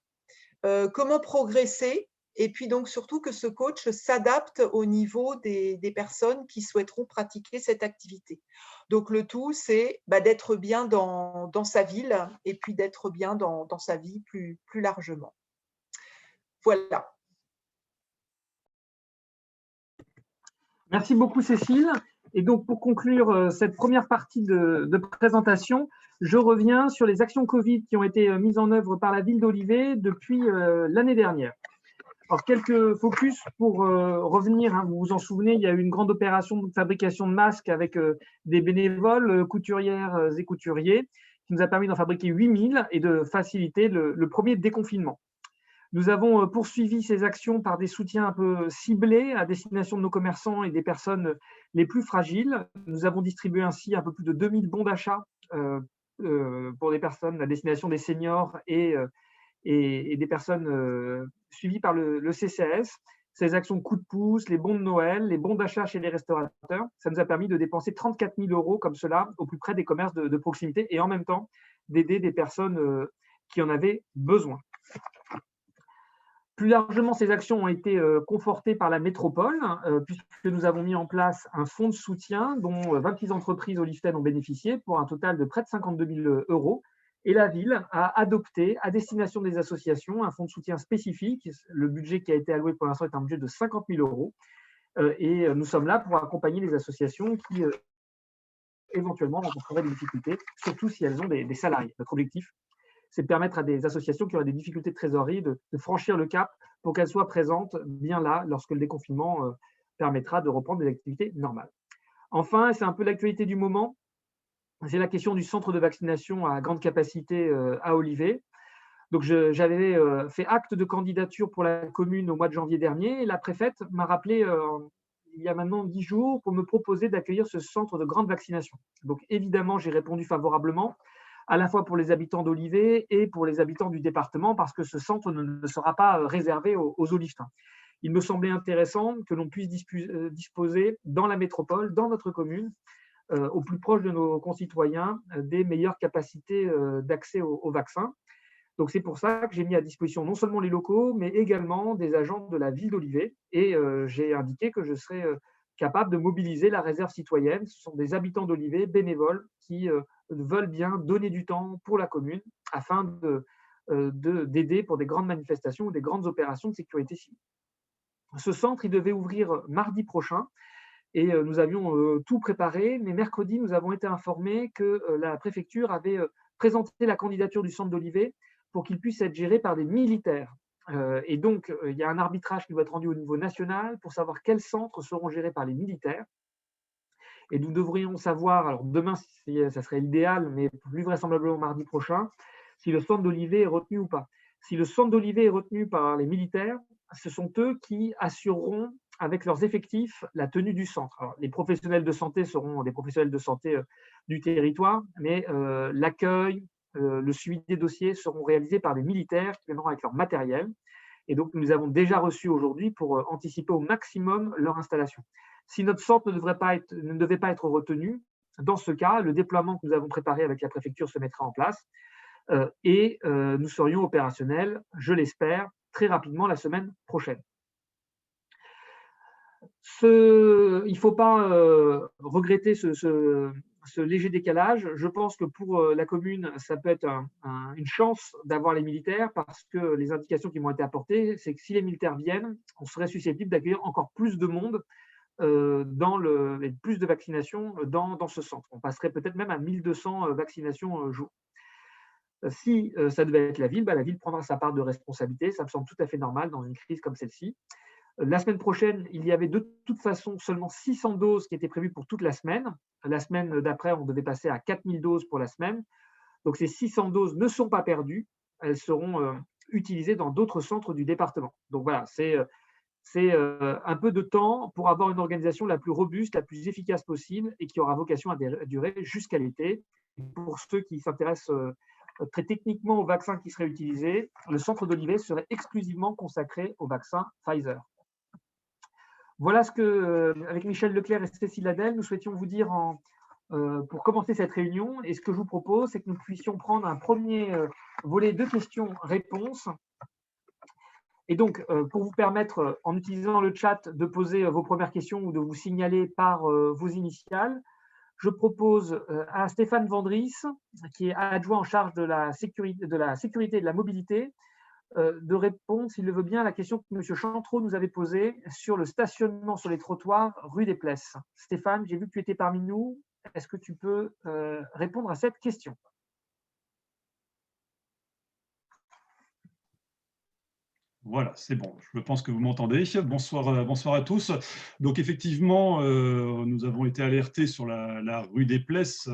comment progresser Et puis donc surtout que ce coach s'adapte au niveau des personnes qui souhaiteront pratiquer cette activité. Donc le tout, c'est d'être bien dans sa ville et puis d'être bien dans sa vie plus largement. Voilà. Merci beaucoup, Cécile. Et donc, pour conclure cette première partie de présentation, je reviens sur les actions Covid qui ont été mises en œuvre par la ville d'Olivet depuis l'année dernière. Alors, quelques focus pour revenir. Vous vous en souvenez, il y a eu une grande opération de fabrication de masques avec des bénévoles, couturières et couturiers, qui nous a permis d'en fabriquer 8000 et de faciliter le premier déconfinement. Nous avons poursuivi ces actions par des soutiens un peu ciblés à destination de nos commerçants et des personnes les plus fragiles. Nous avons distribué ainsi un peu plus de 2000 bons d'achat pour des personnes à destination des seniors et des personnes suivies par le CCAS. Ces actions coup de pouce, les bons de Noël, les bons d'achat chez les restaurateurs, ça nous a permis de dépenser 34 000 € comme cela au plus près des commerces de proximité et en même temps d'aider des personnes qui en avaient besoin. Plus largement, ces actions ont été confortées par la métropole, puisque nous avons mis en place un fonds de soutien dont 26 entreprises olivetaines ont bénéficié pour un total de près de 52 000 €. Et la ville a adopté à destination des associations un fonds de soutien spécifique. Le budget qui a été alloué pour l'instant est un budget de 50 000 €. Et nous sommes là pour accompagner les associations qui éventuellement rencontreraient des difficultés, surtout si elles ont des salariés. Notre objectif, c'est de permettre à des associations qui auraient des difficultés de trésorerie de franchir le cap pour qu'elles soient présentes bien là lorsque le déconfinement permettra de reprendre des activités normales. Enfin, c'est un peu l'actualité du moment, c'est la question du centre de vaccination à grande capacité à Olivet. Donc, j'avais fait acte de candidature pour la commune au mois de janvier dernier et la préfète m'a rappelé il y a maintenant 10 jours pour me proposer d'accueillir ce centre de grande vaccination. Donc, évidemment, j'ai répondu favorablement, à la fois pour les habitants d'Olivet et pour les habitants du département, parce que ce centre ne sera pas réservé aux Olivetains. Il me semblait intéressant que l'on puisse disposer dans la métropole, dans notre commune, au plus proche de nos concitoyens, des meilleures capacités d'accès au vaccin. Donc, c'est pour ça que j'ai mis à disposition non seulement les locaux, mais également des agents de la ville d'Olivet. Et j'ai indiqué que je serais capable de mobiliser la réserve citoyenne. Ce sont des habitants d'Olivet, bénévoles, qui veulent bien donner du temps pour la commune afin d'aider pour des grandes manifestations ou des grandes opérations de sécurité civile. Ce centre, il devait ouvrir mardi prochain et nous avions tout préparé, mais mercredi, nous avons été informés que la préfecture avait présenté la candidature du centre d'Olivet pour qu'il puisse être géré par des militaires. Et donc, il y a un arbitrage qui doit être rendu au niveau national pour savoir quels centres seront gérés par les militaires. Et nous devrions savoir, alors demain, ça serait l'idéal, mais plus vraisemblablement mardi prochain, si le centre d'Olivet est retenu ou pas. Si le centre d'Olivet est retenu par les militaires, ce sont eux qui assureront avec leurs effectifs la tenue du centre. Alors, les professionnels de santé seront des professionnels de santé du territoire, mais l'accueil, le suivi des dossiers seront réalisés par des militaires qui viendront avec leur matériel. Et donc, nous les avons déjà reçus aujourd'hui pour anticiper au maximum leur installation. Si notre centre ne devait pas être retenu, dans ce cas, le déploiement que nous avons préparé avec la préfecture se mettra en place et nous serions opérationnels, je l'espère, très rapidement la semaine prochaine. Il ne faut pas regretter ce léger décalage. Je pense que pour la commune, ça peut être une chance d'avoir les militaires parce que les indications qui m'ont été apportées, c'est que si les militaires viennent, on serait susceptible d'accueillir encore plus de monde et plus de vaccinations dans ce centre. On passerait peut-être même à 1200 vaccinations jour. Si ça devait être la ville prendra sa part de responsabilité. Ça me semble tout à fait normal dans une crise comme celle-ci. La semaine prochaine, il y avait de toute façon seulement 600 doses qui étaient prévues pour toute la semaine. La semaine d'après, on devait passer à 4000 doses pour la semaine. Donc, ces 600 doses ne sont pas perdues. Elles seront utilisées dans d'autres centres du département. Donc, voilà, c'est un peu de temps pour avoir une organisation la plus robuste, la plus efficace possible et qui aura vocation à durer jusqu'à l'été. Pour ceux qui s'intéressent très techniquement au vaccin qui serait utilisé, le centre d'Olivet serait exclusivement consacré au vaccin Pfizer. Voilà ce que, avec Michel Leclerc et Cécile Ladel, nous souhaitions vous dire pour commencer cette réunion. Et ce que je vous propose, c'est que nous puissions prendre un premier volet de questions-réponses. Et donc, pour vous permettre, en utilisant le chat, de poser vos premières questions ou de vous signaler par vos initiales, je propose à Stéphane Vandris, qui est adjoint en charge de la sécurité et de la mobilité, de répondre, s'il le veut bien, à la question que M. Chantreau nous avait posée sur le stationnement sur les trottoirs rue des Plesses. Stéphane, j'ai vu que tu étais parmi nous. Est-ce que tu peux répondre à cette question? Voilà, c'est bon. Je pense que vous m'entendez. Bonsoir, bonsoir à tous. Donc effectivement, nous avons été alertés sur la rue des Plesses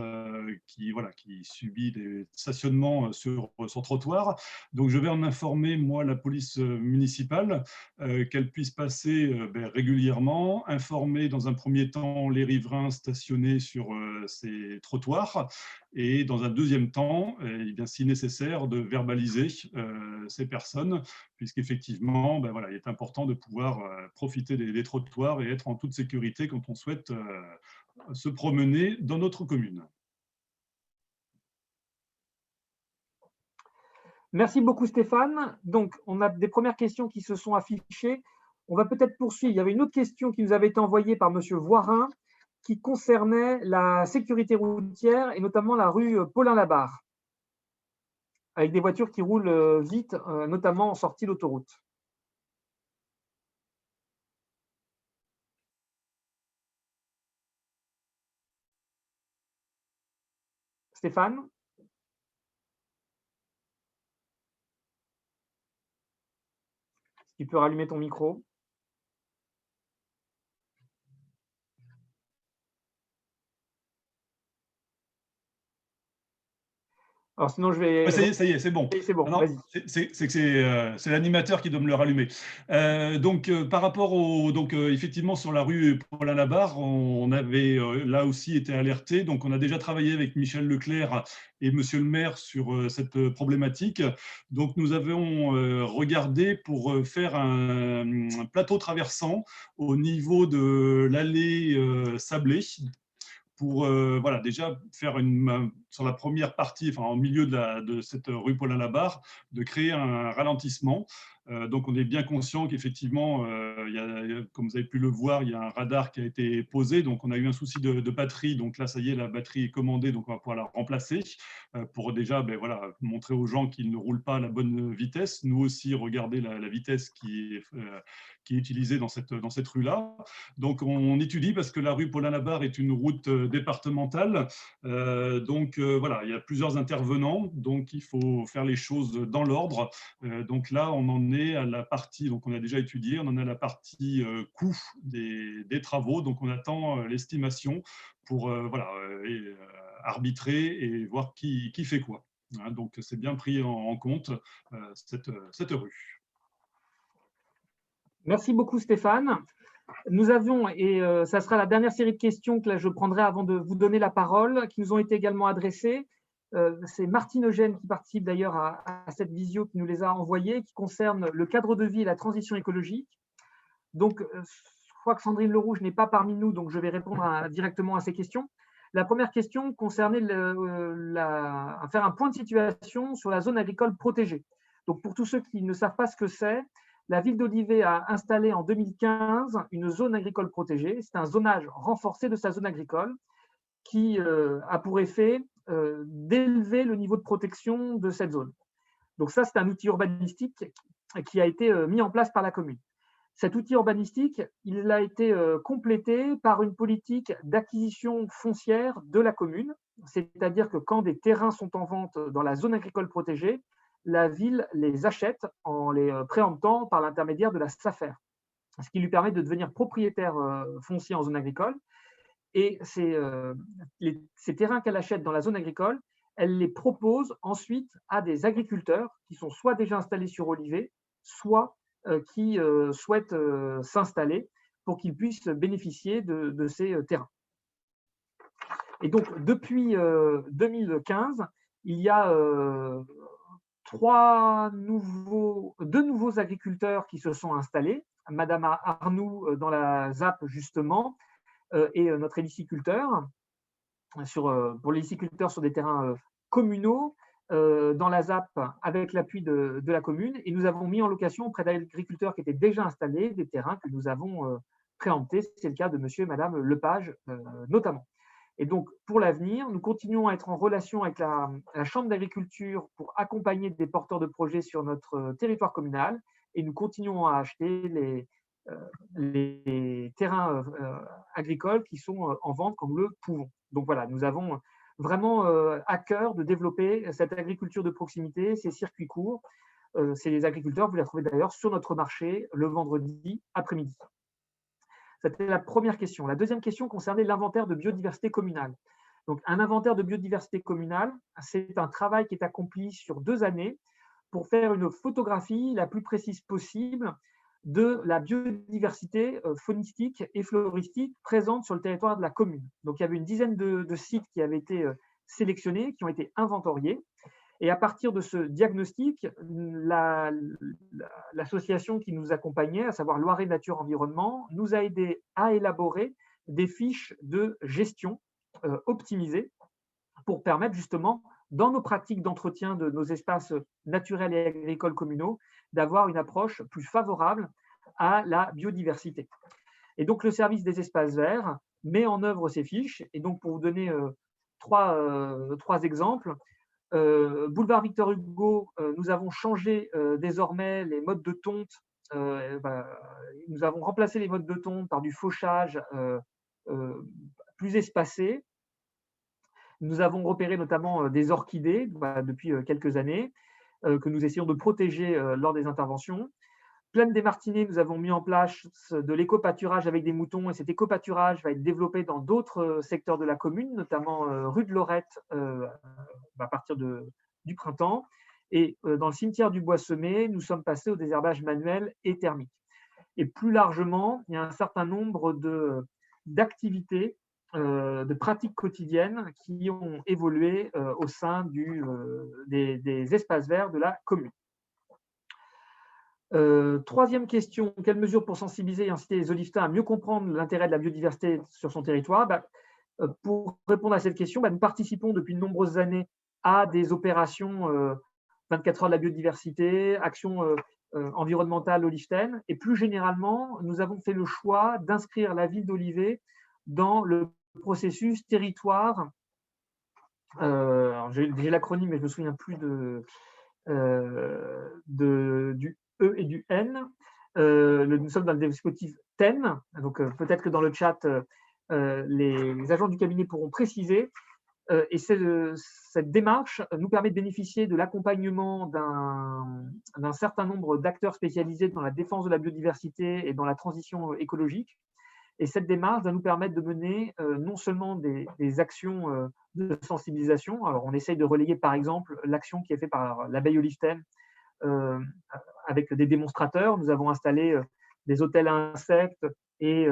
qui subit des stationnements sur son trottoir. Donc je vais en informer, moi, la police municipale, qu'elle puisse passer régulièrement, informer dans un premier temps les riverains stationnés sur ces trottoirs et dans un deuxième temps, eh bien, si nécessaire, de verbaliser ces personnes, puisqu'effectivement, il est important de pouvoir profiter des trottoirs et être en toute sécurité quand on souhaite se promener dans notre commune. Merci beaucoup Stéphane. Donc, on a des premières questions qui se sont affichées. On va peut-être poursuivre. Il y avait une autre question qui nous avait été envoyée par M. Voirin qui concernait la sécurité routière et notamment la rue Paulin-Labarre, avec des voitures qui roulent vite, notamment en sortie d'autoroute. Stéphane? Tu peux rallumer ton micro. Alors sinon, je vais… Ça y est, c'est bon. C'est bon, vas-y. C'est l'animateur qui doit me le rallumer. Par rapport effectivement, sur la rue Paulin-Labarre, on avait là aussi été alerté. Donc, on a déjà travaillé avec Michel Leclerc et Monsieur le maire sur cette problématique. Donc, nous avons regardé pour faire un plateau traversant au niveau de l'allée Sablé, pour déjà faire sur la première partie, en milieu de cette rue Paulin-Labarre, de créer un ralentissement. Donc, on est bien conscient qu'effectivement, comme vous avez pu le voir, il y a un radar qui a été posé. Donc, on a eu un souci de batterie. Donc là, ça y est, la batterie est commandée. Donc, on va pouvoir la remplacer pour déjà montrer aux gens qu'ils ne roulent pas à la bonne vitesse. Nous aussi, regarder la vitesse qui est utilisée dans cette rue-là. Donc, on étudie parce que la rue Paulin-Labarre est une route départementale. Il y a plusieurs intervenants. Donc, il faut faire les choses dans l'ordre. Donc là, on en est à la partie, donc on a déjà étudié, on en est à la partie coût des travaux. Donc, on attend l'estimation pour arbitrer et voir qui fait quoi. Donc, c'est bien pris en compte, cette rue. Merci beaucoup Stéphane. Nous avons, et ça sera la dernière série de questions que là, je prendrai avant de vous donner la parole, qui nous ont été également adressées. C'est Martine Eugène qui participe d'ailleurs à cette visio qui nous les a envoyées, qui concerne le cadre de vie et la transition écologique. Donc, je crois que Sandrine Lerouge n'est pas parmi nous, donc je vais répondre directement à ces questions. La première question concernait faire un point de situation sur la zone agricole protégée. Donc, pour tous ceux qui ne savent pas ce que c'est, la ville d'Olivet a installé en 2015 une zone agricole protégée. C'est un zonage renforcé de sa zone agricole qui a pour effet d'élever le niveau de protection de cette zone. Donc ça, c'est un outil urbanistique qui a été mis en place par la commune. Cet outil urbanistique, il a été complété par une politique d'acquisition foncière de la commune, c'est-à-dire que quand des terrains sont en vente dans la zone agricole protégée, la ville les achète en les préemptant par l'intermédiaire de la SAFER, ce qui lui permet de devenir propriétaire foncier en zone agricole. Et ces terrains qu'elle achète dans la zone agricole, elle les propose ensuite à des agriculteurs qui sont soit déjà installés sur Olivet, soit qui souhaitent s'installer pour qu'ils puissent bénéficier de ces terrains. Et donc, depuis 2015, il y a deux nouveaux agriculteurs qui se sont installés. Madame Arnoux dans la ZAP, justement, et notre héliciculteur, pour les héliciculteurs sur des terrains communaux, dans la ZAP avec l'appui de la commune et nous avons mis en location auprès d'agriculteurs qui étaient déjà installés des terrains que nous avons préemptés. C'est le cas de monsieur et madame Lepage notamment. Et donc, pour l'avenir, nous continuons à être en relation avec la Chambre d'agriculture pour accompagner des porteurs de projets sur notre territoire communal et nous continuons à acheter les terrains agricoles qui sont en vente comme nous le pouvons. Donc voilà, nous avons vraiment à cœur de développer cette agriculture de proximité, ces circuits courts. C'est les agriculteurs, vous les trouvez d'ailleurs sur notre marché le vendredi après-midi. C'était la première question. La deuxième question concernait l'inventaire de biodiversité communale. Donc, un inventaire de biodiversité communale, c'est un travail qui est accompli sur 2 années pour faire une photographie la plus précise possible de la biodiversité faunistique et floristique présente sur le territoire de la commune. Donc, il y avait une dizaine de sites qui avaient été sélectionnés, qui ont été inventoriés. Et à partir de ce diagnostic, l'association qui nous accompagnait, à savoir Loiret Nature Environnement, nous a aidés à élaborer des fiches de gestion optimisées pour permettre justement, dans nos pratiques d'entretien de nos espaces naturels et agricoles communaux, d'avoir une approche plus favorable à la biodiversité. Et donc, le service des espaces verts met en œuvre ces fiches. Et donc, pour vous donner trois exemples, boulevard Victor Hugo, nous avons changé désormais les modes de tonte. Nous avons remplacé les modes de tonte par du fauchage plus espacé. Nous avons repéré notamment des orchidées depuis quelques années que nous essayons de protéger lors des interventions. Plaine des Martinets, nous avons mis en place de l'éco-pâturage avec des moutons et cet éco-pâturage va être développé dans d'autres secteurs de la commune, notamment rue de Lorette à partir du printemps. Et dans le cimetière du Bois Semé, nous sommes passés au désherbage manuel et thermique. Et plus largement, il y a un certain nombre d'activités, de pratiques quotidiennes qui ont évolué au sein des espaces verts de la commune. Troisième question, quelles mesures pour sensibiliser et inciter les Olivetains à mieux comprendre l'intérêt de la biodiversité sur son territoire? Pour répondre à cette question, nous participons depuis de nombreuses années à des opérations 24 heures de la biodiversité, actions environnementales Olivetaines, et plus généralement, nous avons fait le choix d'inscrire la ville d'Olivet dans le processus territoire. J'ai l'acronyme, mais je ne me souviens plus du E et du N. Nous sommes dans le dispositif TEN, donc peut-être que dans le chat, les agents du cabinet pourront préciser. Et cette démarche nous permet de bénéficier de l'accompagnement d'un certain nombre d'acteurs spécialisés dans la défense de la biodiversité et dans la transition écologique. Et cette démarche va nous permettre de mener non seulement des actions de sensibilisation. Alors, on essaye de relayer, par exemple, l'action qui est faite par l'abeille olivetaine avec des démonstrateurs. Nous avons installé des hôtels à insectes et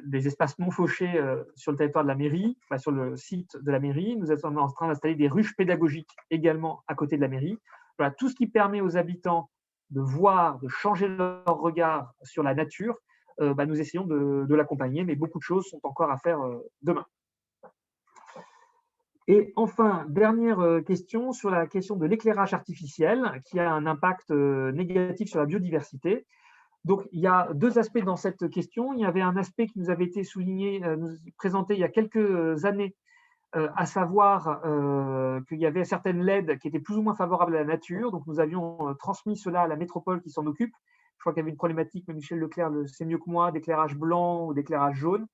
des espaces non fauchés sur le territoire de la mairie, sur le site de la mairie. Nous sommes en train d'installer des ruches pédagogiques également à côté de la mairie. Voilà, tout ce qui permet aux habitants de voir, de changer leur regard sur la nature. Nous essayons de l'accompagner, mais beaucoup de choses sont encore à faire demain. Et enfin, dernière question sur la question de l'éclairage artificiel qui a un impact négatif sur la biodiversité. Donc, il y a 2 aspects dans cette question. Il y avait un aspect qui nous avait été souligné, présenté il y a quelques années, à savoir qu'il y avait certaines LED qui étaient plus ou moins favorables à la nature. Donc, nous avions transmis cela à la métropole qui s'en occupe. Je crois qu'il y avait une problématique, mais Michel Leclerc le sait mieux que moi, d'éclairage blanc ou d'éclairage jaune.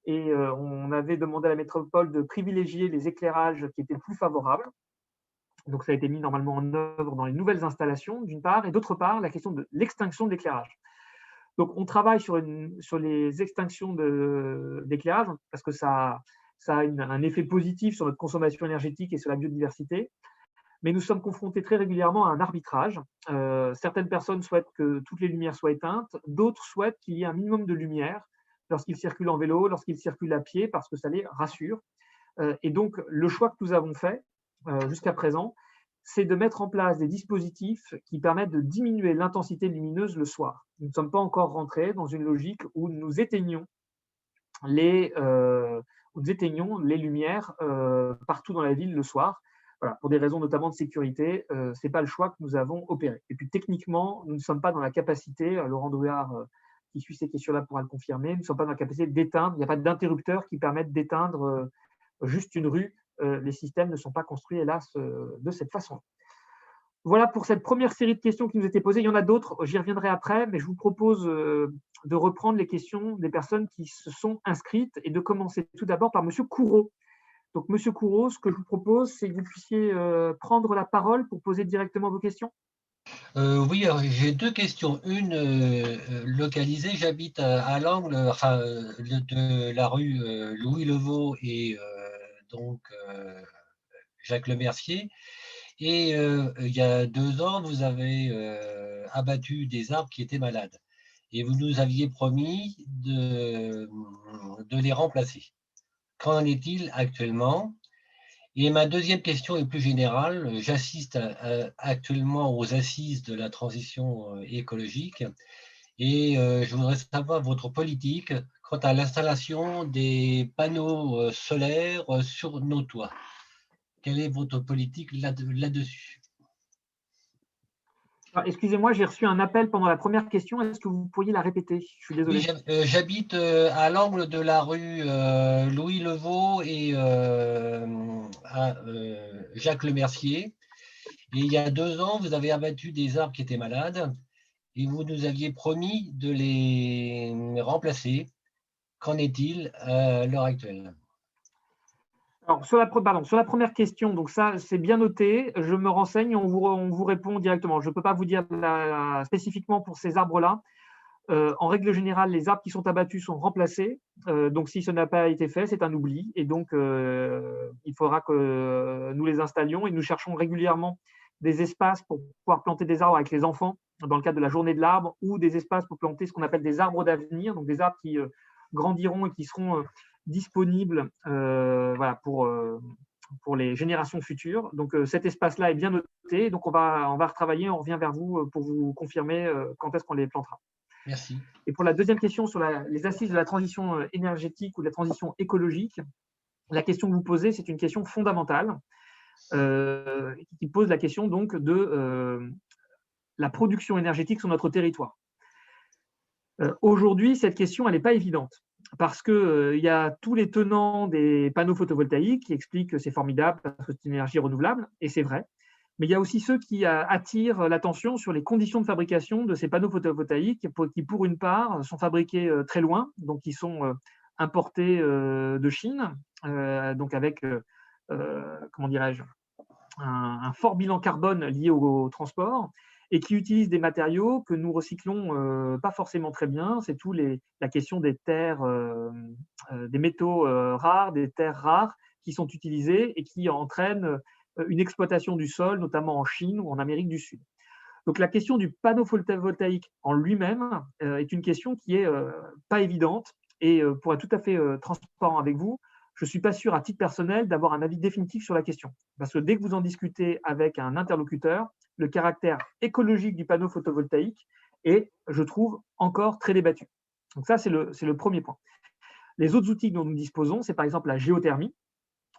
Et on avait demandé à la métropole de privilégier les éclairages qui étaient plus favorables. Donc, ça a été mis normalement en œuvre dans les nouvelles installations, d'une part, et d'autre part, la question de l'extinction de l'éclairage. Donc, on travaille sur les extinctions d'éclairage parce que ça a un effet positif sur notre consommation énergétique et sur la biodiversité. Mais nous sommes confrontés très régulièrement à un arbitrage. Certaines personnes souhaitent que toutes les lumières soient éteintes, d'autres souhaitent qu'il y ait un minimum de lumière lorsqu'ils circulent en vélo, lorsqu'ils circulent à pied, parce que ça les rassure. Et donc, le choix que nous avons fait jusqu'à présent, c'est de mettre en place des dispositifs qui permettent de diminuer l'intensité lumineuse le soir. Nous ne sommes pas encore rentrés dans une logique où nous éteignons les lumières partout dans la ville le soir. voilà, pour des raisons notamment de sécurité, ce n'est pas le choix que nous avons opéré. Et puis techniquement, nous ne sommes pas dans la capacité, Laurent Douillard, qui suit ces questions-là, pourra le confirmer, nous ne sommes pas dans la capacité d'éteindre, il n'y a pas d'interrupteur qui permette d'éteindre juste une rue. Les systèmes ne sont pas construits, hélas, de cette façon. Voilà pour cette première série de questions qui nous étaient posées. Il y en a d'autres, j'y reviendrai après, mais je vous propose de reprendre les questions des personnes qui se sont inscrites et de commencer tout d'abord par M. Courreau. Donc, M. Courreau, ce que je vous propose, c'est que vous puissiez prendre la parole pour poser directement vos questions. Oui, j'ai deux questions. Une localisée, j'habite à l'angle de la rue Louis Levaux et donc Jacques Lemercier. Et il y a 2 ans, vous avez abattu des arbres qui étaient malades. Et vous nous aviez promis de les remplacer. Qu'en est-il actuellement? Et ma deuxième question est plus générale. J'assiste actuellement aux assises de la transition écologique et je voudrais savoir votre politique quant à l'installation des panneaux solaires sur nos toits. Quelle est votre politique là-dessus? Excusez-moi, j'ai reçu un appel pendant la première question. Est-ce que vous pourriez la répéter? Je suis désolé. Oui, j'habite à l'angle de la rue Louis Levaux et Jacques Lemercier. Et il y a 2 ans, vous avez abattu des arbres qui étaient malades et vous nous aviez promis de les remplacer. Qu'en est-il à l'heure actuelle? Alors, sur la première question, donc ça, c'est bien noté. Je me renseigne et on vous répond directement. Je ne peux pas vous dire spécifiquement pour ces arbres-là. En règle générale, les arbres qui sont abattus sont remplacés. Donc, si ce n'a pas été fait, c'est un oubli. Et donc, il faudra que nous les installions et nous cherchons régulièrement des espaces pour pouvoir planter des arbres avec les enfants dans le cadre de la journée de l'arbre ou des espaces pour planter ce qu'on appelle des arbres d'avenir, donc des arbres qui grandiront et qui seront disponibles voilà, pour les générations futures. Donc, cet espace-là est bien noté. Donc, on va retravailler, on revient vers vous pour vous confirmer quand est-ce qu'on les plantera. Merci. Et pour la deuxième question sur les assises de la transition énergétique ou de la transition écologique, la question que vous posez, c'est une question fondamentale qui pose la question donc de la production énergétique sur notre territoire. Aujourd'hui, cette question, elle n'est pas évidente parce qu'il y a tous les tenants des panneaux photovoltaïques qui expliquent que c'est formidable parce que c'est une énergie renouvelable, et c'est vrai. Mais il y a aussi ceux qui attirent l'attention sur les conditions de fabrication de ces panneaux photovoltaïques qui, pour une part, sont fabriqués très loin, donc qui sont importés de Chine, donc avec, comment dirais-je, un fort bilan carbone lié au transport, et qui utilisent des matériaux que nous recyclons pas forcément très bien. C'est la question des terres, des métaux rares, des terres rares qui sont utilisées et qui entraînent une exploitation du sol, notamment en Chine ou en Amérique du Sud. Donc la question du panneau photovoltaïque en lui-même est une question qui n'est pas évidente. Et pour être tout à fait transparent avec vous, je ne suis pas sûr à titre personnel d'avoir un avis définitif sur la question. Parce que dès que vous en discutez avec un interlocuteur, le caractère écologique du panneau photovoltaïque est, je trouve, encore très débattu. Donc ça, c'est le premier point. Les autres outils dont nous disposons, c'est par exemple la géothermie,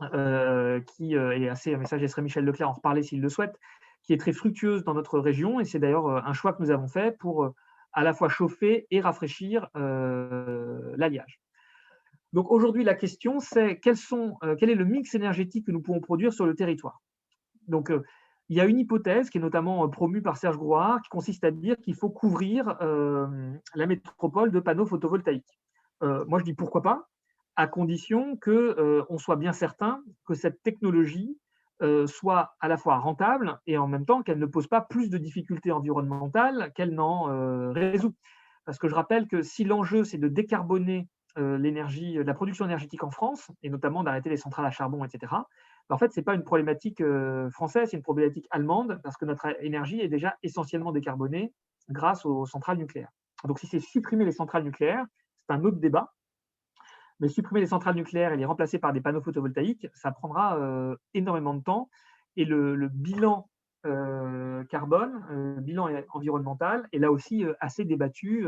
qui est assez, mais ça, je laisserai Michel Leclerc en reparler s'il le souhaite, qui est très fructueuse dans notre région, et c'est d'ailleurs un choix que nous avons fait pour à la fois chauffer et rafraîchir l'alliage. Donc aujourd'hui, la question, c'est quel est le mix énergétique que nous pouvons produire sur le territoire. Donc, il y a une hypothèse qui est notamment promue par Serge Grouard, qui consiste à dire qu'il faut couvrir la métropole de panneaux photovoltaïques. Moi, je dis pourquoi pas, à condition qu'on soit bien certain que cette technologie soit à la fois rentable et en même temps qu'elle ne pose pas plus de difficultés environnementales qu'elle n'en résout. Parce que je rappelle que si l'enjeu, c'est de décarboner la production énergétique en France, et notamment d'arrêter les centrales à charbon, etc., en fait, ce n'est pas une problématique française, c'est une problématique allemande, parce que notre énergie est déjà essentiellement décarbonée grâce aux centrales nucléaires. Donc, si c'est supprimer les centrales nucléaires, c'est un autre débat. Mais supprimer les centrales nucléaires et les remplacer par des panneaux photovoltaïques, ça prendra énormément de temps. Et le bilan carbone, bilan environnemental, est là aussi assez débattu.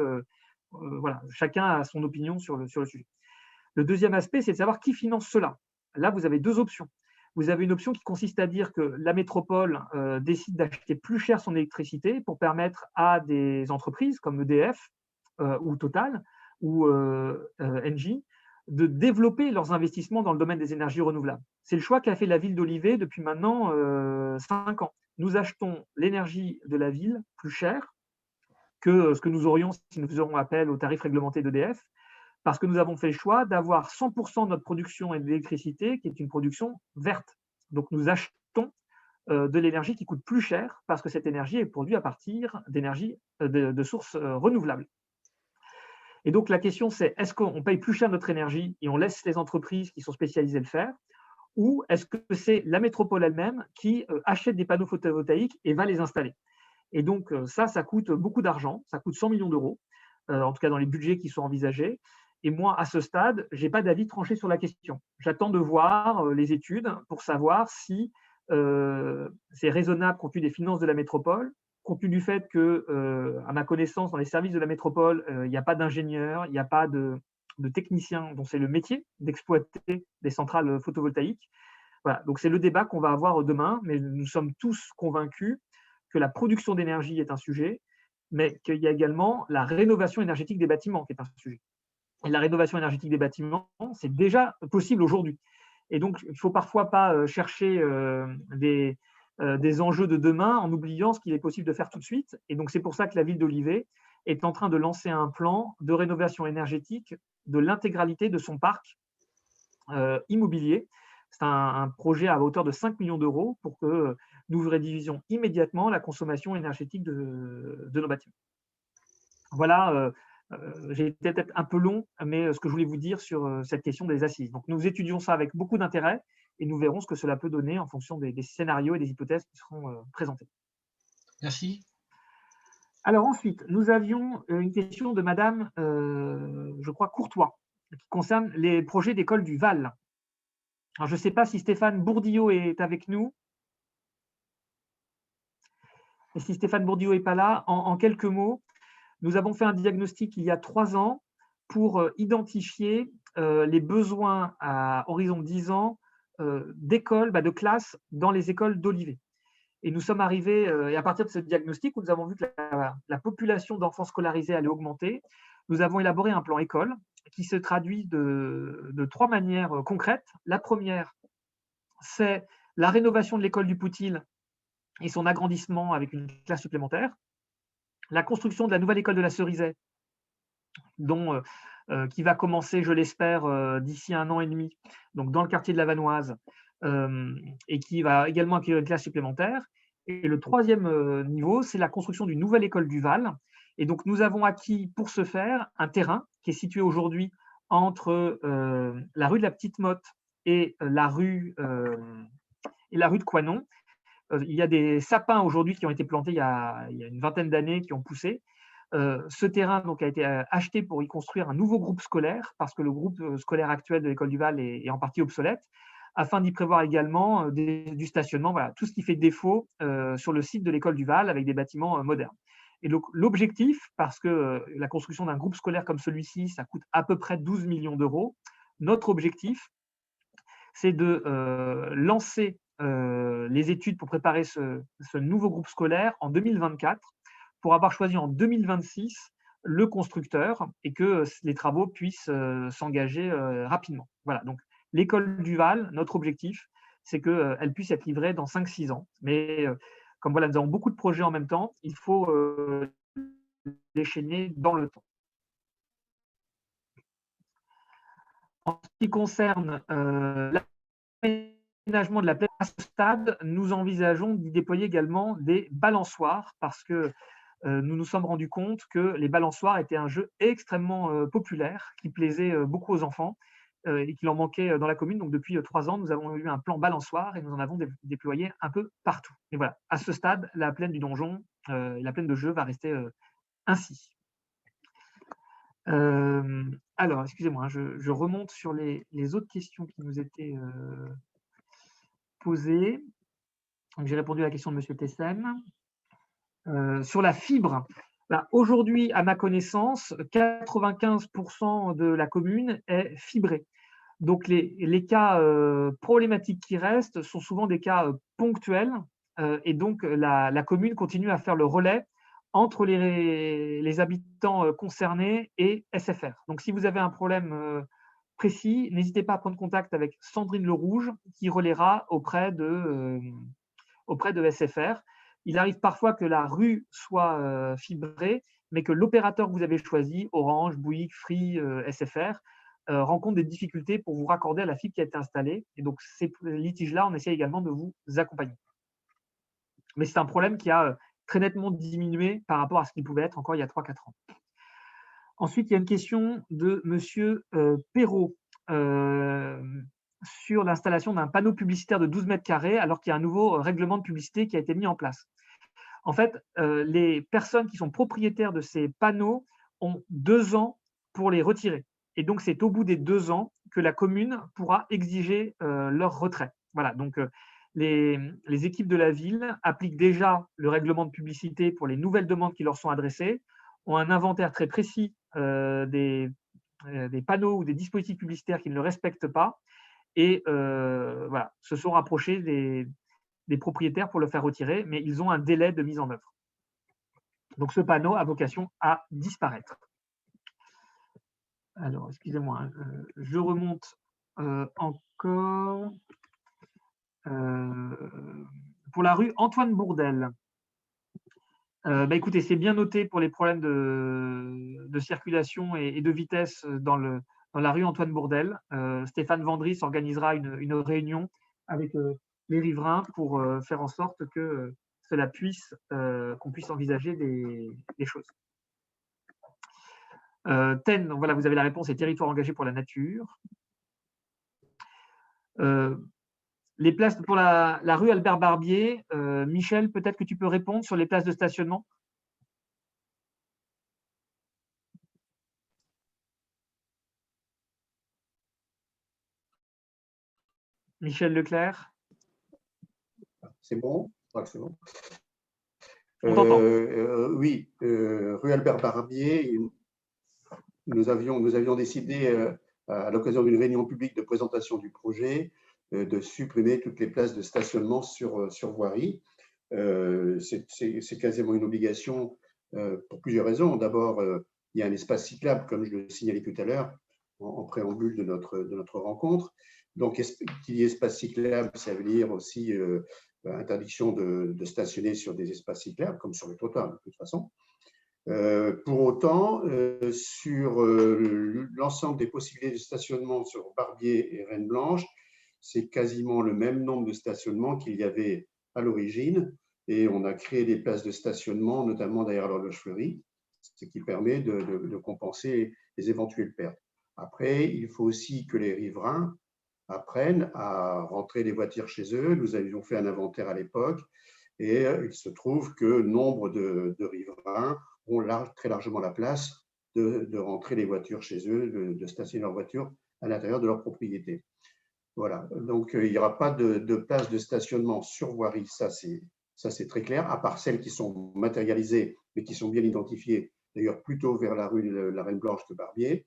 Voilà, chacun a son opinion sur le sujet. Le deuxième aspect, c'est de savoir qui finance cela. Là, vous avez deux options. vous avez une option qui consiste à dire que la métropole décide d'acheter plus cher son électricité pour permettre à des entreprises comme EDF ou Total ou Engie de développer leurs investissements dans le domaine des énergies renouvelables. C'est le choix qu'a fait la ville d'Olivet depuis maintenant 5 ans. Nous achetons l'énergie de la ville plus cher que ce que nous aurions si nous faisions appel au tarif réglementé d'EDF, parce que nous avons fait le choix d'avoir 100% de notre production d'électricité qui est une production verte. Donc nous achetons de l'énergie qui coûte plus cher parce que cette énergie est produite à partir d'énergie de sources renouvelables. Et donc la question c'est, est-ce qu'on paye plus cher notre énergie et on laisse les entreprises qui sont spécialisées le faire, ou est-ce que c'est la métropole elle-même qui achète des panneaux photovoltaïques et va les installer? Et donc ça coûte beaucoup d'argent, ça coûte 100 millions d'euros, en tout cas dans les budgets qui sont envisagés. Et moi, à ce stade, je n'ai pas d'avis tranché sur la question. J'attends de voir les études pour savoir si c'est raisonnable compte tenu des finances de la métropole, compte tenu du fait que, à ma connaissance, dans les services de la métropole, il n'y a pas d'ingénieurs, il n'y a pas de techniciens dont c'est le métier d'exploiter des centrales photovoltaïques. Voilà, donc c'est le débat qu'on va avoir demain, mais nous sommes tous convaincus que la production d'énergie est un sujet, mais qu'il y a également la rénovation énergétique des bâtiments qui est un sujet. Et la rénovation énergétique des bâtiments, c'est déjà possible aujourd'hui. Et donc, il ne faut parfois pas chercher des enjeux de demain en oubliant ce qu'il est possible de faire tout de suite. Et donc, c'est pour ça que la ville d'Olivet est en train de lancer un plan de rénovation énergétique de l'intégralité de son parc immobilier. C'est un projet à hauteur de 5 millions d'euros pour que nous réduisions immédiatement la consommation énergétique de nos bâtiments. Voilà, j'ai été peut-être un peu long, mais ce que je voulais vous dire sur cette question des assises. Donc, nous étudions ça avec beaucoup d'intérêt et nous verrons ce que cela peut donner en fonction des scénarios et des hypothèses qui seront présentés. Merci. Alors ensuite, nous avions une question de Madame, je crois, Courtois, qui concerne les projets d'école du Val. Alors, je ne sais pas si Stéphane Bourdillot est avec nous. Et si Stéphane Bourdillot n'est pas là, en quelques mots, nous avons fait un diagnostic il y a 3 ans pour identifier les besoins à horizon de 10 ans d'écoles, de classes dans les écoles d'Olivet. Et nous sommes arrivés, et à partir de ce diagnostic, où nous avons vu que la population d'enfants scolarisés allait augmenter, nous avons élaboré un plan école qui se traduit de 3 manières concrètes. La première, c'est la rénovation de l'école du Poutil et son agrandissement avec une classe supplémentaire. La construction de la nouvelle école de la Cerizay, qui va commencer, je l'espère, d'ici 1 an et demi, donc dans le quartier de la Vanoise, et qui va également accueillir une classe supplémentaire. Et le 3e niveau, c'est la construction d'une nouvelle école du Val. Et donc, nous avons acquis pour ce faire un terrain qui est situé aujourd'hui entre la rue de la Petite Motte et la rue de Coinon. Il y a des sapins aujourd'hui qui ont été plantés il y a une vingtaine d'années, qui ont poussé. Ce terrain donc, a été acheté pour y construire un nouveau groupe scolaire, parce que le groupe scolaire actuel de l'école du Val est en partie obsolète, afin d'y prévoir également du stationnement, voilà, tout ce qui fait défaut sur le site de l'école du Val avec des bâtiments modernes. Et donc l'objectif, parce que la construction d'un groupe scolaire comme celui-ci, ça coûte à peu près 12 millions d'euros, notre objectif, c'est de lancer les études pour préparer ce nouveau groupe scolaire en 2024, pour avoir choisi en 2026 le constructeur et que les travaux puissent s'engager rapidement. Voilà, donc l'école du Val, notre objectif, c'est qu'elle puisse être livrée dans 5-6 ans. Mais comme voilà, nous avons beaucoup de projets en même temps, il faut déchaîner dans le temps. En ce qui concerne l'aménagement de la plaine, à ce stade, nous envisageons d'y déployer également des balançoires, parce que nous nous sommes rendus compte que les balançoires étaient un jeu extrêmement populaire, qui plaisait beaucoup aux enfants et qu'il en manquait dans la commune. Donc depuis 3 ans, nous avons eu un plan balançoire et nous en avons déployé un peu partout. Et voilà, à ce stade, la plaine du donjon, la plaine de jeu va rester ainsi. Alors, excusez-moi, je remonte sur les autres questions qui nous étaient posées. J'ai répondu à la question de M. Tessem. Sur la fibre, aujourd'hui, à ma connaissance, 95% de la commune est fibrée. Donc, les cas problématiques qui restent sont souvent des cas ponctuels et donc la commune continue à faire le relais entre les habitants concernés et SFR. Donc, si vous avez un problème précis, n'hésitez pas à prendre contact avec Sandrine Le Rouge qui relaiera auprès de SFR. Il arrive parfois que la rue soit fibrée, mais que l'opérateur que vous avez choisi, Orange, Bouygues, Free, SFR, rencontre des difficultés pour vous raccorder à la fibre qui a été installée. Et donc, ces litiges-là, on essaie également de vous accompagner. Mais c'est un problème qui a très nettement diminué par rapport à ce qu'il pouvait être encore il y a 3-4 ans. Ensuite, il y a une question de M. Perrault sur l'installation d'un panneau publicitaire de 12 mètres carrés alors qu'il y a un nouveau règlement de publicité qui a été mis en place. En fait, les personnes qui sont propriétaires de ces panneaux ont 2 ans pour les retirer. Et donc, c'est au bout des 2 ans que la commune pourra exiger leur retrait. Voilà, donc les équipes de la ville appliquent déjà le règlement de publicité pour les nouvelles demandes qui leur sont adressées, ont un inventaire très précis des panneaux ou des dispositifs publicitaires qu'ils ne respectent pas et voilà, se sont rapprochés des propriétaires pour le faire retirer, mais ils ont un délai de mise en œuvre. Donc, ce panneau a vocation à disparaître. Alors, excusez-moi, je remonte encore. Pour la rue Antoine Bourdelle. Écoutez, c'est bien noté pour les problèmes de circulation et de vitesse dans la rue Antoine Bourdelle. Stéphane Vendry organisera une réunion avec les riverains pour faire en sorte que cela qu'on puisse envisager des choses. TEN, voilà, vous avez la réponse, c'est territoire engagé pour la nature. Les places pour la rue Albert Barbier, Michel, peut-être que tu peux répondre sur les places de stationnement. Michel Leclerc. C'est bon? Ouais, c'est bon. On t'entend. Oui, rue Albert Barbier, nous avions décidé, à l'occasion d'une réunion publique de présentation du projet, de supprimer toutes les places de stationnement sur voirie. C'est quasiment une obligation pour plusieurs raisons. D'abord, il y a un espace cyclable, comme je le signalais tout à l'heure, en préambule de notre rencontre. Donc, qu'il y ait espace cyclable, ça veut dire aussi interdiction de stationner sur des espaces cyclables, comme sur le trottoir, de toute façon. Pour autant, sur l'ensemble des possibilités de stationnement sur Barbier et Reine Blanche, c'est quasiment le même nombre de stationnements qu'il y avait à l'origine, et on a créé des places de stationnement, notamment derrière l'horloge fleurie, ce qui permet de compenser les éventuelles pertes. Après, il faut aussi que les riverains apprennent à rentrer les voitures chez eux. Nous avions fait un inventaire à l'époque, et il se trouve que nombre de riverains ont très largement la place de rentrer les voitures chez eux, de stationner leur voiture à l'intérieur de leur propriété. Voilà, donc il n'y aura pas de place de stationnement sur voirie, ça c'est très clair, à part celles qui sont matérialisées, mais qui sont bien identifiées, d'ailleurs plutôt vers la rue de la Reine Blanche que Barbier.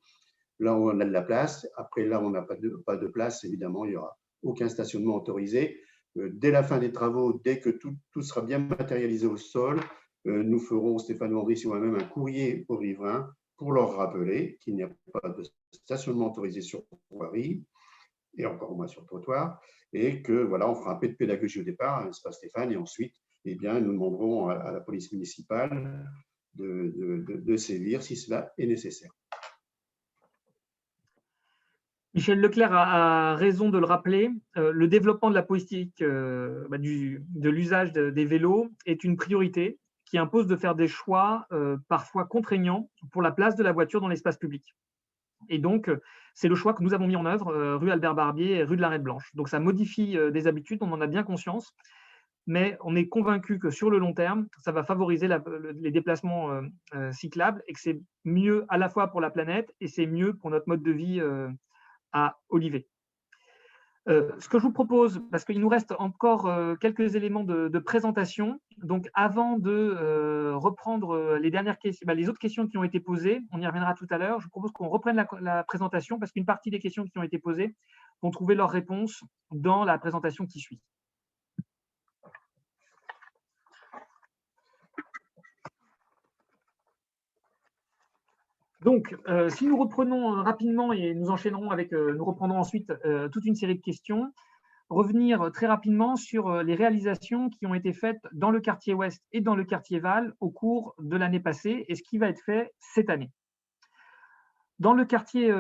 Là, on a de la place. Après, là, on n'a pas de place, évidemment, il n'y aura aucun stationnement autorisé. Dès la fin des travaux, dès que tout sera bien matérialisé au sol, nous ferons, Stéphane Vendry et moi-même, un courrier aux riverains pour leur rappeler qu'il n'y a pas de stationnement autorisé sur voirie, et encore moins sur le trottoir, et que voilà, on fera un peu de pédagogie au départ, n'est-ce pas Stéphane, et ensuite, eh bien, nous demanderons à la police municipale de sévir si cela est nécessaire. Michel Leclerc a raison de le rappeler, le développement de la politique de l'usage des vélos est une priorité qui impose de faire des choix parfois contraignants pour la place de la voiture dans l'espace public. Et donc, c'est le choix que nous avons mis en œuvre, rue Albert Barbier et rue de la Reine Blanche. Donc, ça modifie des habitudes, on en a bien conscience, mais on est convaincu que sur le long terme, ça va favoriser les déplacements cyclables et que c'est mieux à la fois pour la planète et c'est mieux pour notre mode de vie à Olivet. Ce que je vous propose, parce qu'il nous reste encore quelques éléments de présentation, donc avant de reprendre les dernières questions, les autres questions qui ont été posées, on y reviendra tout à l'heure, je vous propose qu'on reprenne la présentation parce qu'une partie des questions qui ont été posées vont trouver leur réponse dans la présentation qui suit. Donc, si nous reprenons rapidement et nous enchaînerons avec, nous reprendrons ensuite toute une série de questions, revenir très rapidement sur les réalisations qui ont été faites dans le quartier Ouest et dans le quartier Val au cours de l'année passée et ce qui va être fait cette année. Dans le quartier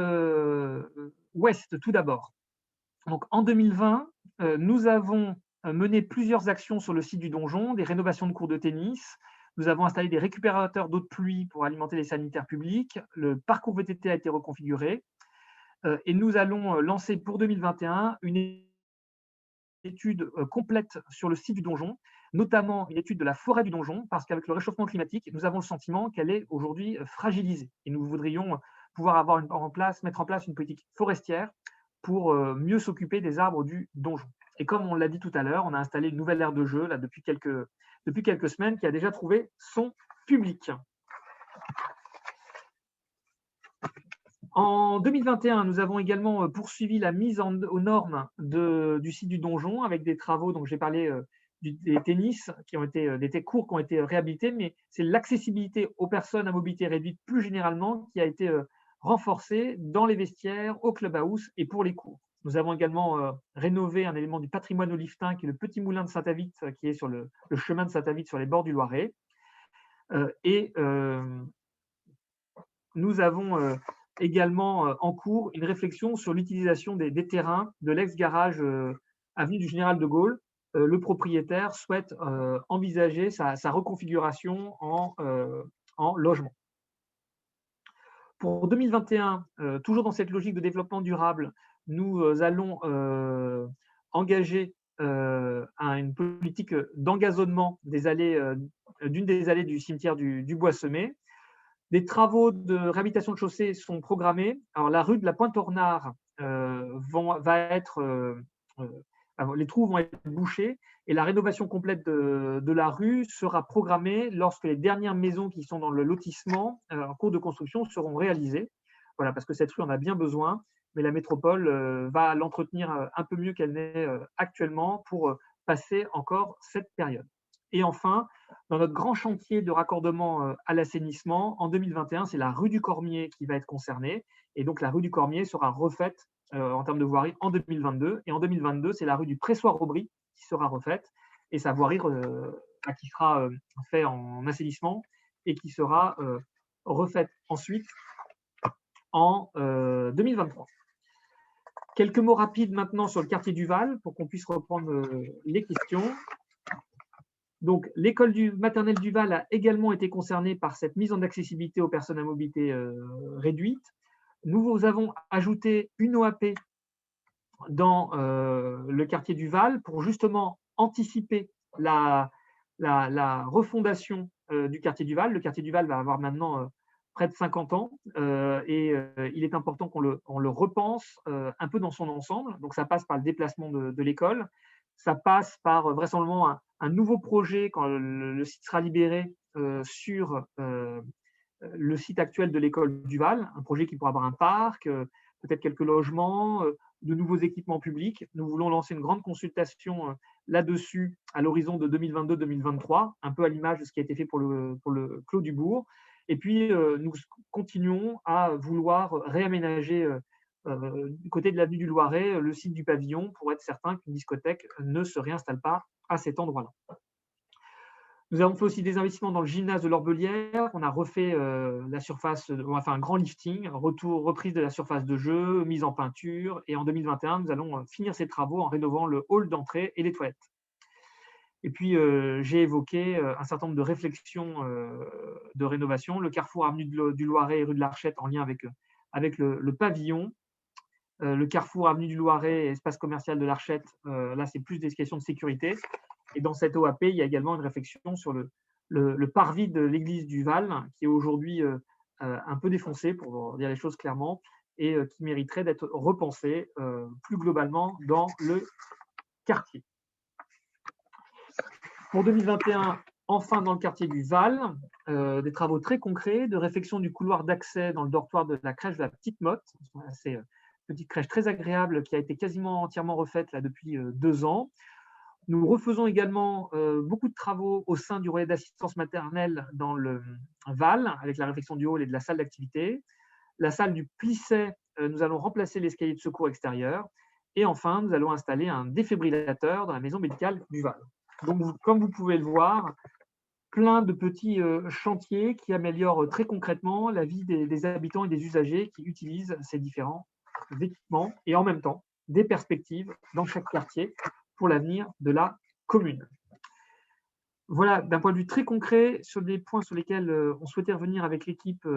Ouest, tout d'abord. Donc, en 2020, nous avons mené plusieurs actions sur le site du donjon, des rénovations de cours de tennis. Nous avons installé des récupérateurs d'eau de pluie pour alimenter les sanitaires publics. Le parcours VTT a été reconfiguré. Et nous allons lancer pour 2021 une étude complète sur le site du donjon, notamment une étude de la forêt du donjon, parce qu'avec le réchauffement climatique, nous avons le sentiment qu'elle est aujourd'hui fragilisée. Et nous voudrions pouvoir mettre en place une politique forestière pour mieux s'occuper des arbres du donjon. Et comme on l'a dit tout à l'heure, on a installé une nouvelle aire de jeu là, depuis quelques semaines qui a déjà trouvé son public. En 2021, nous avons également poursuivi la mise aux normes du site du donjon avec des travaux, donc j'ai parlé des tennis, des cours qui ont été réhabilités, mais c'est l'accessibilité aux personnes à mobilité réduite plus généralement qui a été renforcée dans les vestiaires, au clubhouse et pour les cours. Nous avons également rénové un élément du patrimoine oliftain qui est le petit moulin de Saint-Avit, qui est sur le chemin de Saint-Avit sur les bords du Loiret. Nous avons également en cours une réflexion sur l'utilisation des terrains de l'ex-garage avenue du Général de Gaulle. Le propriétaire souhaite envisager sa reconfiguration en logement. Pour 2021, toujours dans cette logique de développement durable, nous allons engager une politique d'engazonnement d'une des allées du cimetière du Bois-Semé. Des travaux de réhabilitation de chaussée sont programmés. Alors, la rue de la Pointe-Ornard les trous vont être bouchés et la rénovation complète de la rue sera programmée lorsque les dernières maisons qui sont dans le lotissement en cours de construction seront réalisées. Voilà, parce que cette rue en a bien besoin, mais la métropole va l'entretenir un peu mieux qu'elle n'est actuellement pour passer encore cette période. Et enfin, dans notre grand chantier de raccordement à l'assainissement, en 2021, c'est la rue du Cormier qui va être concernée. Et donc, la rue du Cormier sera refaite en termes de voirie en 2022. Et en 2022, c'est la rue du Pressoir-Aubry qui sera refaite. Et sa voirie qui sera faite en assainissement et qui sera refaite ensuite en 2023. Quelques mots rapides maintenant sur le quartier du Val pour qu'on puisse reprendre les questions. Donc, l'école maternelle du Val a également été concernée par cette mise en accessibilité aux personnes à mobilité réduite. Nous avons ajouté une OAP dans le quartier du Val pour justement anticiper la refondation du quartier du Val. Le quartier du Val va avoir maintenant près de 50 ans et il est important qu'on le repense un peu dans son ensemble. Donc, ça passe par le déplacement de l'école. Ça passe par vraisemblablement un nouveau projet quand le site sera libéré sur le site actuel de l'école du Val, un projet qui pourra avoir un parc, peut-être quelques logements, de nouveaux équipements publics. Nous voulons lancer une grande consultation là-dessus à l'horizon de 2022-2023, un peu à l'image de ce qui a été fait pour le Clos du Bourg. Et puis, nous continuons à vouloir réaménager du côté de l'avenue du Loiret, le site du pavillon, pour être certain qu'une discothèque ne se réinstalle pas à cet endroit-là. Nous avons fait aussi des investissements dans le gymnase de l'Orbelière. On a refait la surface, on a fait un grand lifting, reprise de la surface de jeu, mise en peinture. Et en 2021, nous allons finir ces travaux en rénovant le hall d'entrée et les toilettes. Et puis, j'ai évoqué un certain nombre de réflexions de rénovation. Le carrefour avenue du Loiret et rue de l'Archette en lien avec le pavillon. Le carrefour avenue du Loiret et espace commercial de l'Archette, là, c'est plus des questions de sécurité. Et dans cette OAP, il y a également une réflexion sur le parvis de l'église du Val, qui est aujourd'hui un peu défoncé, pour dire les choses clairement, et qui mériteraient d'être repensés plus globalement dans le quartier. Pour 2021, enfin dans le quartier du Val, des travaux très concrets de réfection du couloir d'accès dans le dortoir de la crèche de la Petite Motte. C'est une petite crèche très agréable qui a été quasiment entièrement refaite là, depuis 2 ans. Nous refaisons également beaucoup de travaux au sein du relais d'assistance maternelle dans le Val, avec la réfection du hall et de la salle d'activité. La salle du Plisset, nous allons remplacer l'escalier de secours extérieur. Et enfin, nous allons installer un défibrillateur dans la maison médicale du Val. Donc, comme vous pouvez le voir, plein de petits chantiers qui améliorent très concrètement la vie des habitants et des usagers qui utilisent ces différents équipements et en même temps des perspectives dans chaque quartier pour l'avenir de la commune. Voilà, d'un point de vue très concret, sur des points sur lesquels on souhaitait revenir avec l'équipe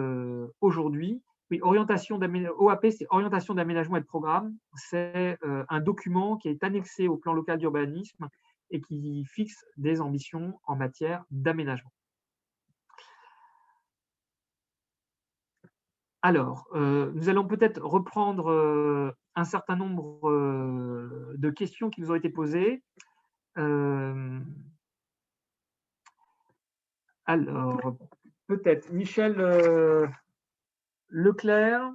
aujourd'hui. Oui, OAP, c'est orientation d'aménagement et de programme. C'est un document qui est annexé au plan local d'urbanisme et qui fixe des ambitions en matière d'aménagement. Alors, nous allons peut-être reprendre un certain nombre de questions qui nous ont été posées. Alors, peut-être Michel Leclerc,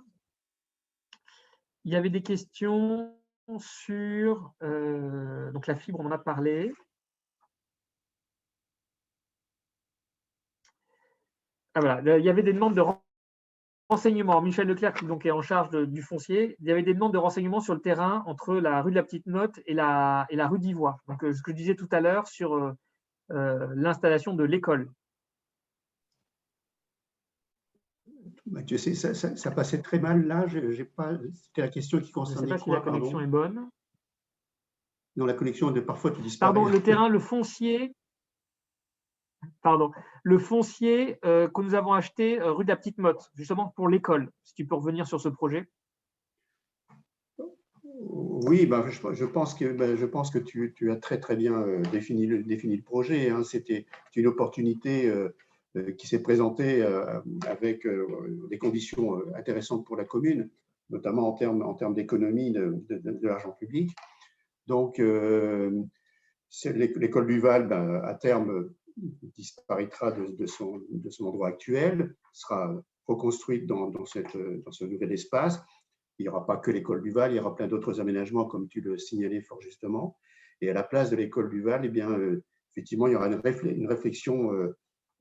il y avait des questions sur donc la fibre, on en a parlé. Ah, voilà, il y avait des demandes de renseignements. Michel Leclerc, qui donc est en charge du foncier, il y avait des demandes de renseignements sur le terrain entre la rue de la Petite Motte et la rue d'Ivoire. Donc, ce que je disais tout à l'heure sur l'installation de l'école. Mathieu, ça passait très mal là. C'était la question qui concernait quoi? Je ne sais pas si la connexion est bonne. Non, la connexion, parfois tu disparais. Pardon, le terrain, le foncier. Pardon, le foncier que nous avons acheté rue de la Petite Motte, justement pour l'école. Si tu peux revenir sur ce projet. Oui, je pense que tu as très bien défini le projet. Hein. C'était une opportunité qui s'est présentée avec des conditions intéressantes pour la commune, notamment en termes d'économie de l'argent public. Donc, l'école du Val, à terme, disparaîtra de son endroit actuel, sera reconstruite dans ce nouvel espace. Il n'y aura pas que l'école du Val, il y aura plein d'autres aménagements, comme tu le signalais fort justement. Et à la place de l'école du Val, eh bien, effectivement, il y aura une réflexion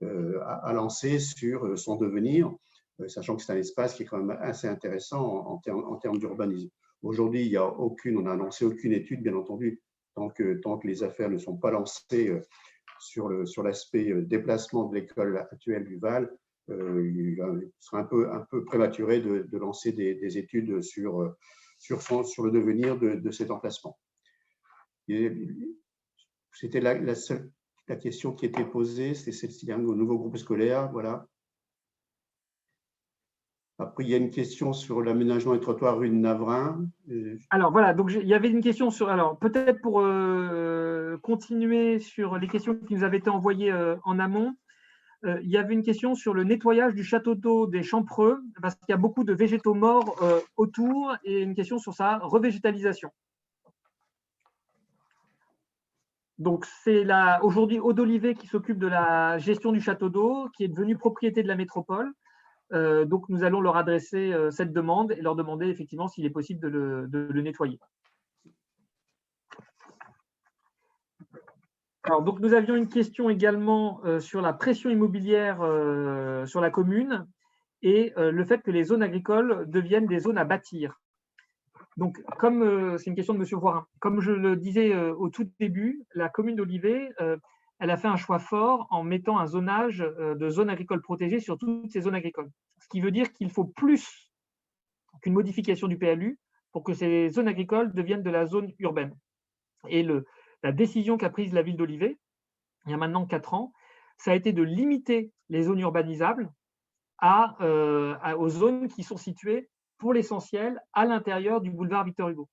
à lancer sur son devenir, sachant que c'est un espace qui est quand même assez intéressant en termes d'urbanisme. Aujourd'hui, on n'a annoncé aucune étude, bien entendu, tant que les affaires ne sont pas lancées sur l'aspect déplacement de l'école actuelle du Val. Il serait un peu prématuré de lancer des études sur le devenir de cet emplacement. C'était la question qui était posée, c'est celle-ci, au nouveau groupe scolaire. Voilà. Après, il y a une question sur l'aménagement des trottoirs rue de Navrin. Alors voilà, donc il y avait une question sur. Alors peut-être pour continuer sur les questions qui nous avaient été envoyées en amont, il y avait une question sur le nettoyage du château d'eau des Champreux, parce qu'il y a beaucoup de végétaux morts autour, et une question sur sa revégétalisation. Donc c'est aujourd'hui Eau d'Olivet qui s'occupe de la gestion du château d'eau, qui est devenu propriété de la métropole. Donc nous allons leur adresser cette demande et leur demander effectivement s'il est possible de le nettoyer. Alors, donc nous avions une question également sur la pression immobilière sur la commune et le fait que les zones agricoles deviennent des zones à bâtir. Donc, comme c'est une question de M. Voirin, comme je le disais au tout début, la commune d'Olivet, elle a fait un choix fort en mettant un zonage de zones agricoles protégées sur toutes ces zones agricoles. Ce qui veut dire qu'il faut plus qu'une modification du PLU pour que ces zones agricoles deviennent de la zone urbaine. Et la décision qu'a prise la ville d'Olivet, il y a maintenant 4 ans, ça a été de limiter les zones urbanisables aux zones qui sont situées pour l'essentiel à l'intérieur du boulevard Victor Hugo.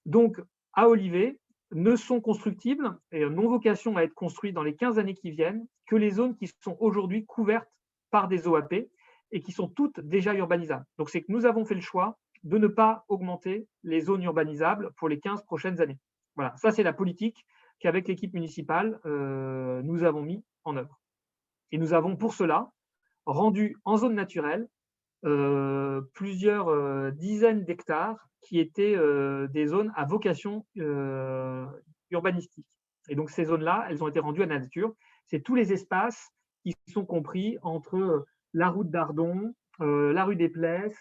Donc, à Olivet, ne sont constructibles et n'ont vocation à être construits dans les 15 années qui viennent que les zones qui sont aujourd'hui couvertes par des OAP et qui sont toutes déjà urbanisables. Donc, c'est que nous avons fait le choix de ne pas augmenter les zones urbanisables pour les 15 prochaines années. Voilà, ça c'est la politique qu'avec l'équipe municipale, nous avons mis en œuvre. Et nous avons pour cela rendu en zone naturelle plusieurs dizaines d'hectares qui étaient des zones à vocation urbanistique. Et donc ces zones-là, elles ont été rendues à la nature. C'est tous les espaces qui sont compris entre la route d'Ardon, la rue des Plesses,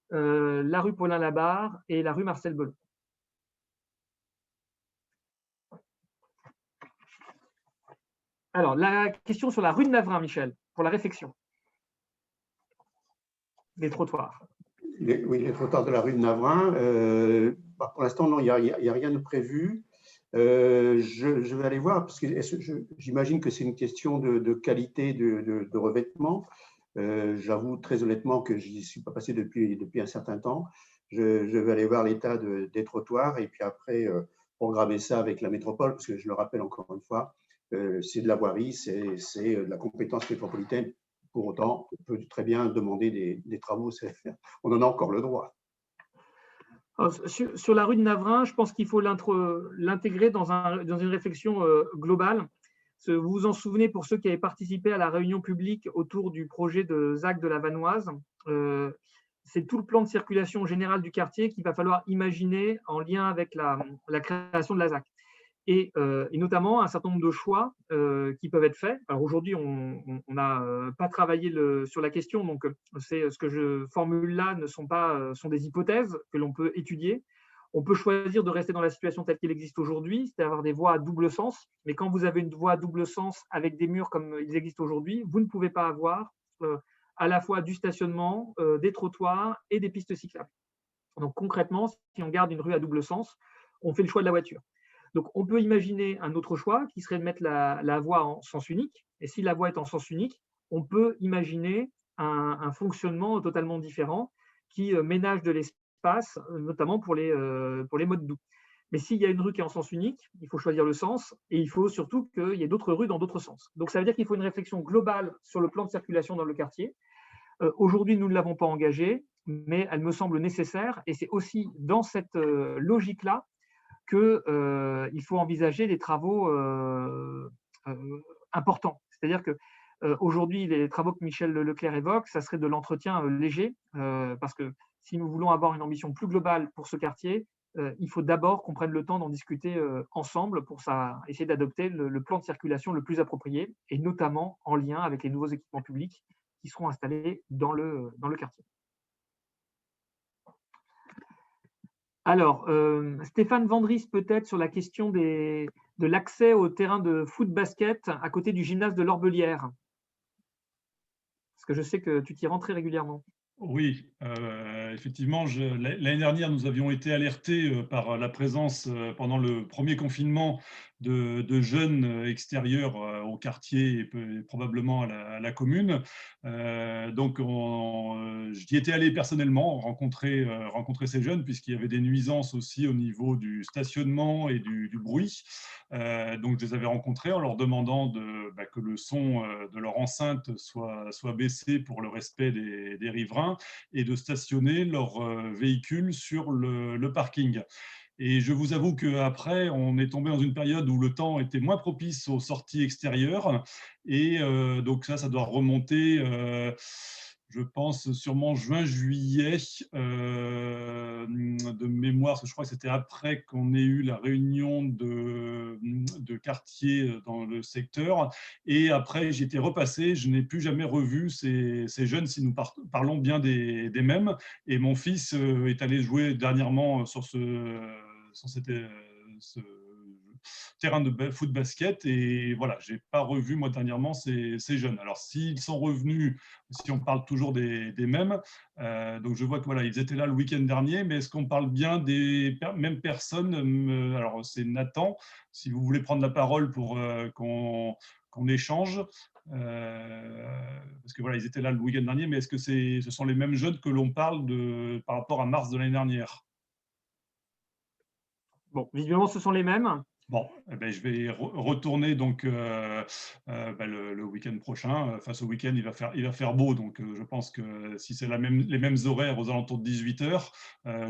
la rue Paulin-Labarre et la rue Marcel-Belon. Alors, la question sur la rue de Navrin, Michel, pour la réflexion. Les trottoirs. Oui, les trottoirs de la rue de Navrin. Pour l'instant, non, il n'y a rien de prévu. Je vais aller voir, parce que j'imagine que c'est une question de qualité de revêtement. J'avoue très honnêtement que je n'y suis pas passé depuis un certain temps. Je vais aller voir l'état des trottoirs et puis après programmer ça avec la métropole, parce que je le rappelle encore une fois, c'est de la voirie, c'est de la compétence métropolitaine. Pour autant, on peut très bien demander des travaux, on en a encore le droit. Alors, sur la rue de Navrin, je pense qu'il faut l'intégrer dans une réflexion globale. Vous vous en souvenez, pour ceux qui avaient participé à la réunion publique autour du projet de ZAC de la Vanoise, c'est tout le plan de circulation générale du quartier qu'il va falloir imaginer en lien avec la création de la ZAC. Et notamment un certain nombre de choix qui peuvent être faits. Alors aujourd'hui, on n'a pas travaillé sur la question, donc ce que je formule là sont des hypothèses que l'on peut étudier. On peut choisir de rester dans la situation telle qu'elle existe aujourd'hui, c'est-à-dire avoir des voies à double sens. Mais quand vous avez une voie à double sens avec des murs comme ils existent aujourd'hui, vous ne pouvez pas avoir à la fois du stationnement, des trottoirs et des pistes cyclables. Donc concrètement, si on garde une rue à double sens, on fait le choix de la voiture. Donc, on peut imaginer un autre choix qui serait de mettre la voie en sens unique. Et si la voie est en sens unique, on peut imaginer un fonctionnement totalement différent qui ménage de l'espace, notamment pour les modes doux. Mais s'il y a une rue qui est en sens unique, il faut choisir le sens et il faut surtout qu'il y ait d'autres rues dans d'autres sens. Donc, ça veut dire qu'il faut une réflexion globale sur le plan de circulation dans le quartier. Aujourd'hui, nous ne l'avons pas engagée, mais elle me semble nécessaire. Et c'est aussi dans cette logique-là qu'il faut envisager des travaux importants. C'est-à-dire qu'aujourd'hui, les travaux que Michel Leclerc évoque, ça serait de l'entretien léger, parce que si nous voulons avoir une ambition plus globale pour ce quartier, il faut d'abord qu'on prenne le temps d'en discuter ensemble pour essayer d'adopter le plan de circulation le plus approprié, et notamment en lien avec les nouveaux équipements publics qui seront installés dans le quartier. Alors, Stéphane Vandris, peut-être sur la question de l'accès au terrain de foot-basket à côté du gymnase de l'Orbelière. Parce que je sais que tu t'y rends très régulièrement. Oui, effectivement, l'année dernière, nous avions été alertés par la présence, pendant le premier confinement, de jeunes extérieurs au quartier et probablement à la commune. Donc, j'y étais allé personnellement rencontrer ces jeunes, puisqu'il y avait des nuisances aussi au niveau du stationnement et du bruit. Donc, je les avais rencontrés en leur demandant que le son de leur enceinte soit baissé pour le respect des riverains et de stationner leur véhicule sur le parking. Et je vous avoue qu'après, on est tombé dans une période où le temps était moins propice aux sorties extérieures. Et donc ça doit remonter, je pense, sûrement juin-juillet de mémoire, parce que je crois que c'était après qu'on ait eu la réunion de quartier dans le secteur. Et après, j'y étais repassé, je n'ai plus jamais revu ces jeunes, si nous parlons bien des mêmes. Et mon fils est allé jouer dernièrement sur ce terrain de foot-basket, et voilà, je n'ai pas revu moi dernièrement ces jeunes. Alors s'ils sont revenus, si on parle toujours des mêmes, donc je vois que voilà, ils étaient là le week-end dernier, mais est-ce qu'on parle bien des mêmes personnes? Alors c'est Nathan, si vous voulez prendre la parole pour qu'on échange, parce que voilà, ils étaient là le week-end dernier, mais est-ce que ce sont les mêmes jeunes que l'on parle par rapport à mars de l'année dernière? Bon, visiblement, ce sont les mêmes. Bon, eh ben, je vais retourner donc le week-end prochain. Enfin, ce week-end, il va faire beau, donc je pense que si c'est les mêmes horaires aux alentours de 18h,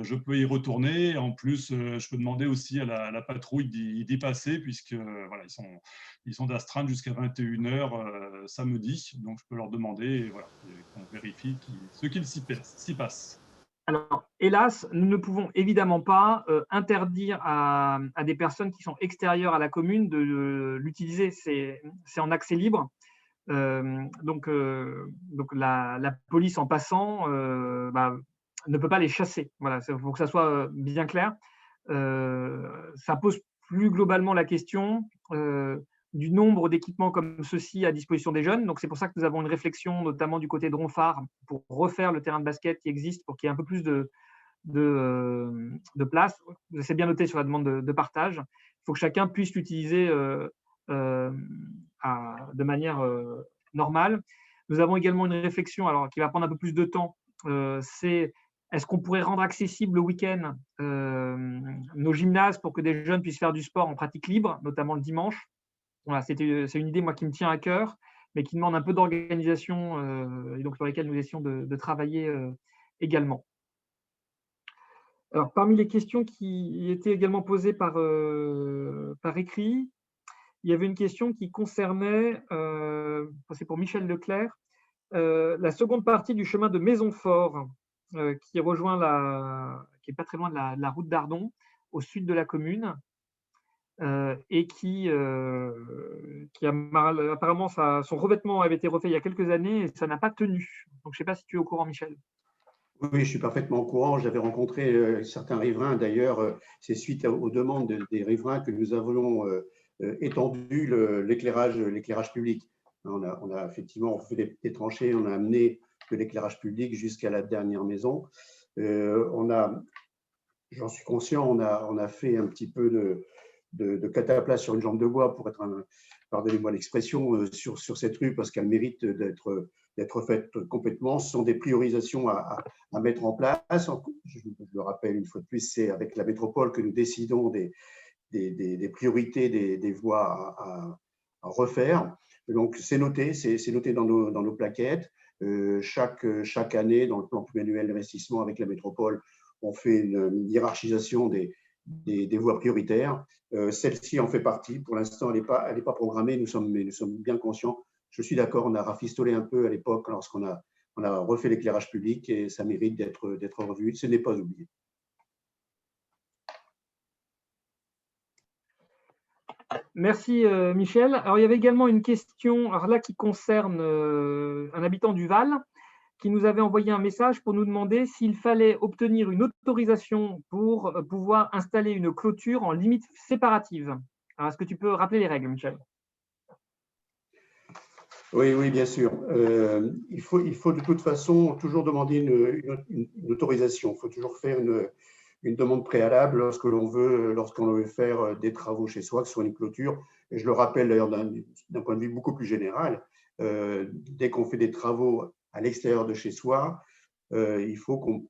je peux y retourner. En plus, je peux demander aussi à la patrouille d'y passer, puisque voilà, ils sont d'astreinte jusqu'à 21h samedi, donc je peux leur demander, et voilà, qu'on vérifie ce qu'il s'y passe. Alors, hélas, nous ne pouvons évidemment pas interdire à des personnes qui sont extérieures à la commune de l'utiliser. C'est en accès libre. Donc la police, en passant, ne peut pas les chasser. Voilà, il faut que ça soit bien clair. Ça pose plus globalement la question du nombre d'équipements comme ceux-ci à disposition des jeunes. Donc, c'est pour ça que nous avons une réflexion, notamment du côté de Ronfard, pour refaire le terrain de basket qui existe, pour qu'il y ait un peu plus de place. C'est bien noté sur la demande de partage. Il faut que chacun puisse l'utiliser de manière normale. Nous avons également une réflexion qui va prendre un peu plus de temps. C'est est-ce qu'on pourrait rendre accessible le week-end nos gymnases pour que des jeunes puissent faire du sport en pratique libre, notamment le dimanche. Voilà, c'est une idée qui me tient à cœur, mais qui demande un peu d'organisation et donc sur lesquelles nous essayons de travailler également. Alors, parmi les questions qui étaient également posées par écrit, il y avait une question qui concernait, c'est pour Michel Leclerc, la seconde partie du chemin de Maisonfort, qui rejoint qui n'est pas très loin de la route d'Ardon, au sud de la commune, et qui apparemment, son revêtement avait été refait il y a quelques années et ça n'a pas tenu. Donc, je ne sais pas si tu es au courant, Michel. Oui, je suis parfaitement au courant. J'avais rencontré certains riverains. D'ailleurs, c'est suite aux demandes des riverains que nous avons étendu l'éclairage public. On a effectivement fait des tranchées, on a amené de l'éclairage public jusqu'à la dernière maison. J'en suis conscient, on a fait un petit peu de cataplasme sur une jambe de bois pour être pardonnez-moi l'expression, sur cette rue parce qu'elle mérite d'être faite complètement. Ce sont des priorisations à mettre en place. Je le rappelle une fois de plus, c'est avec la métropole que nous décidons des priorités des voies à refaire. Donc, c'est noté dans nos plaquettes. Chaque année, dans le plan pluriannuel d'investissement avec la métropole, on fait une hiérarchisation des voies prioritaires. Celle-ci en fait partie. Pour l'instant, elle n'est pas programmée, mais nous sommes bien conscients. Je suis d'accord, on a rafistolé un peu à l'époque lorsqu'on a refait l'éclairage public et ça mérite d'être revu. Ce n'est pas oublié. Merci Michel. Alors, il y avait également une question qui concerne un habitant du Val qui nous avait envoyé un message pour nous demander s'il fallait obtenir une autorisation pour pouvoir installer une clôture en limite séparative. Alors, est-ce que tu peux rappeler les règles, Michel? Oui, bien sûr. Il faut de toute façon toujours demander une autorisation. Il faut toujours faire une demande préalable lorsqu'on veut faire des travaux chez soi, que ce soit une clôture. Et je le rappelle d'ailleurs d'un point de vue beaucoup plus général, dès qu'on fait des travaux à l'extérieur de chez soi, il faut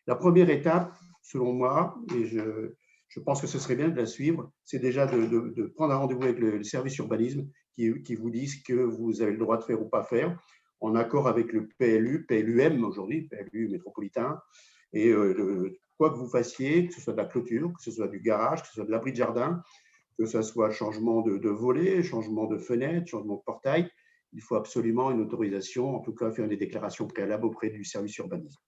la première étape, selon moi, et je pense que ce serait bien de la suivre, c'est déjà de prendre un rendez-vous avec le service urbanisme qui vous dit ce que vous avez le droit de faire ou pas faire, en accord avec le PLUM aujourd'hui, PLU métropolitain, et quoi que vous fassiez, que ce soit de la clôture, que ce soit du garage, que ce soit de l'abri de jardin, que ce soit changement de volets, changement de fenêtre, changement de portail, il faut absolument une autorisation, en tout cas faire des déclarations préalables auprès du service urbanisme.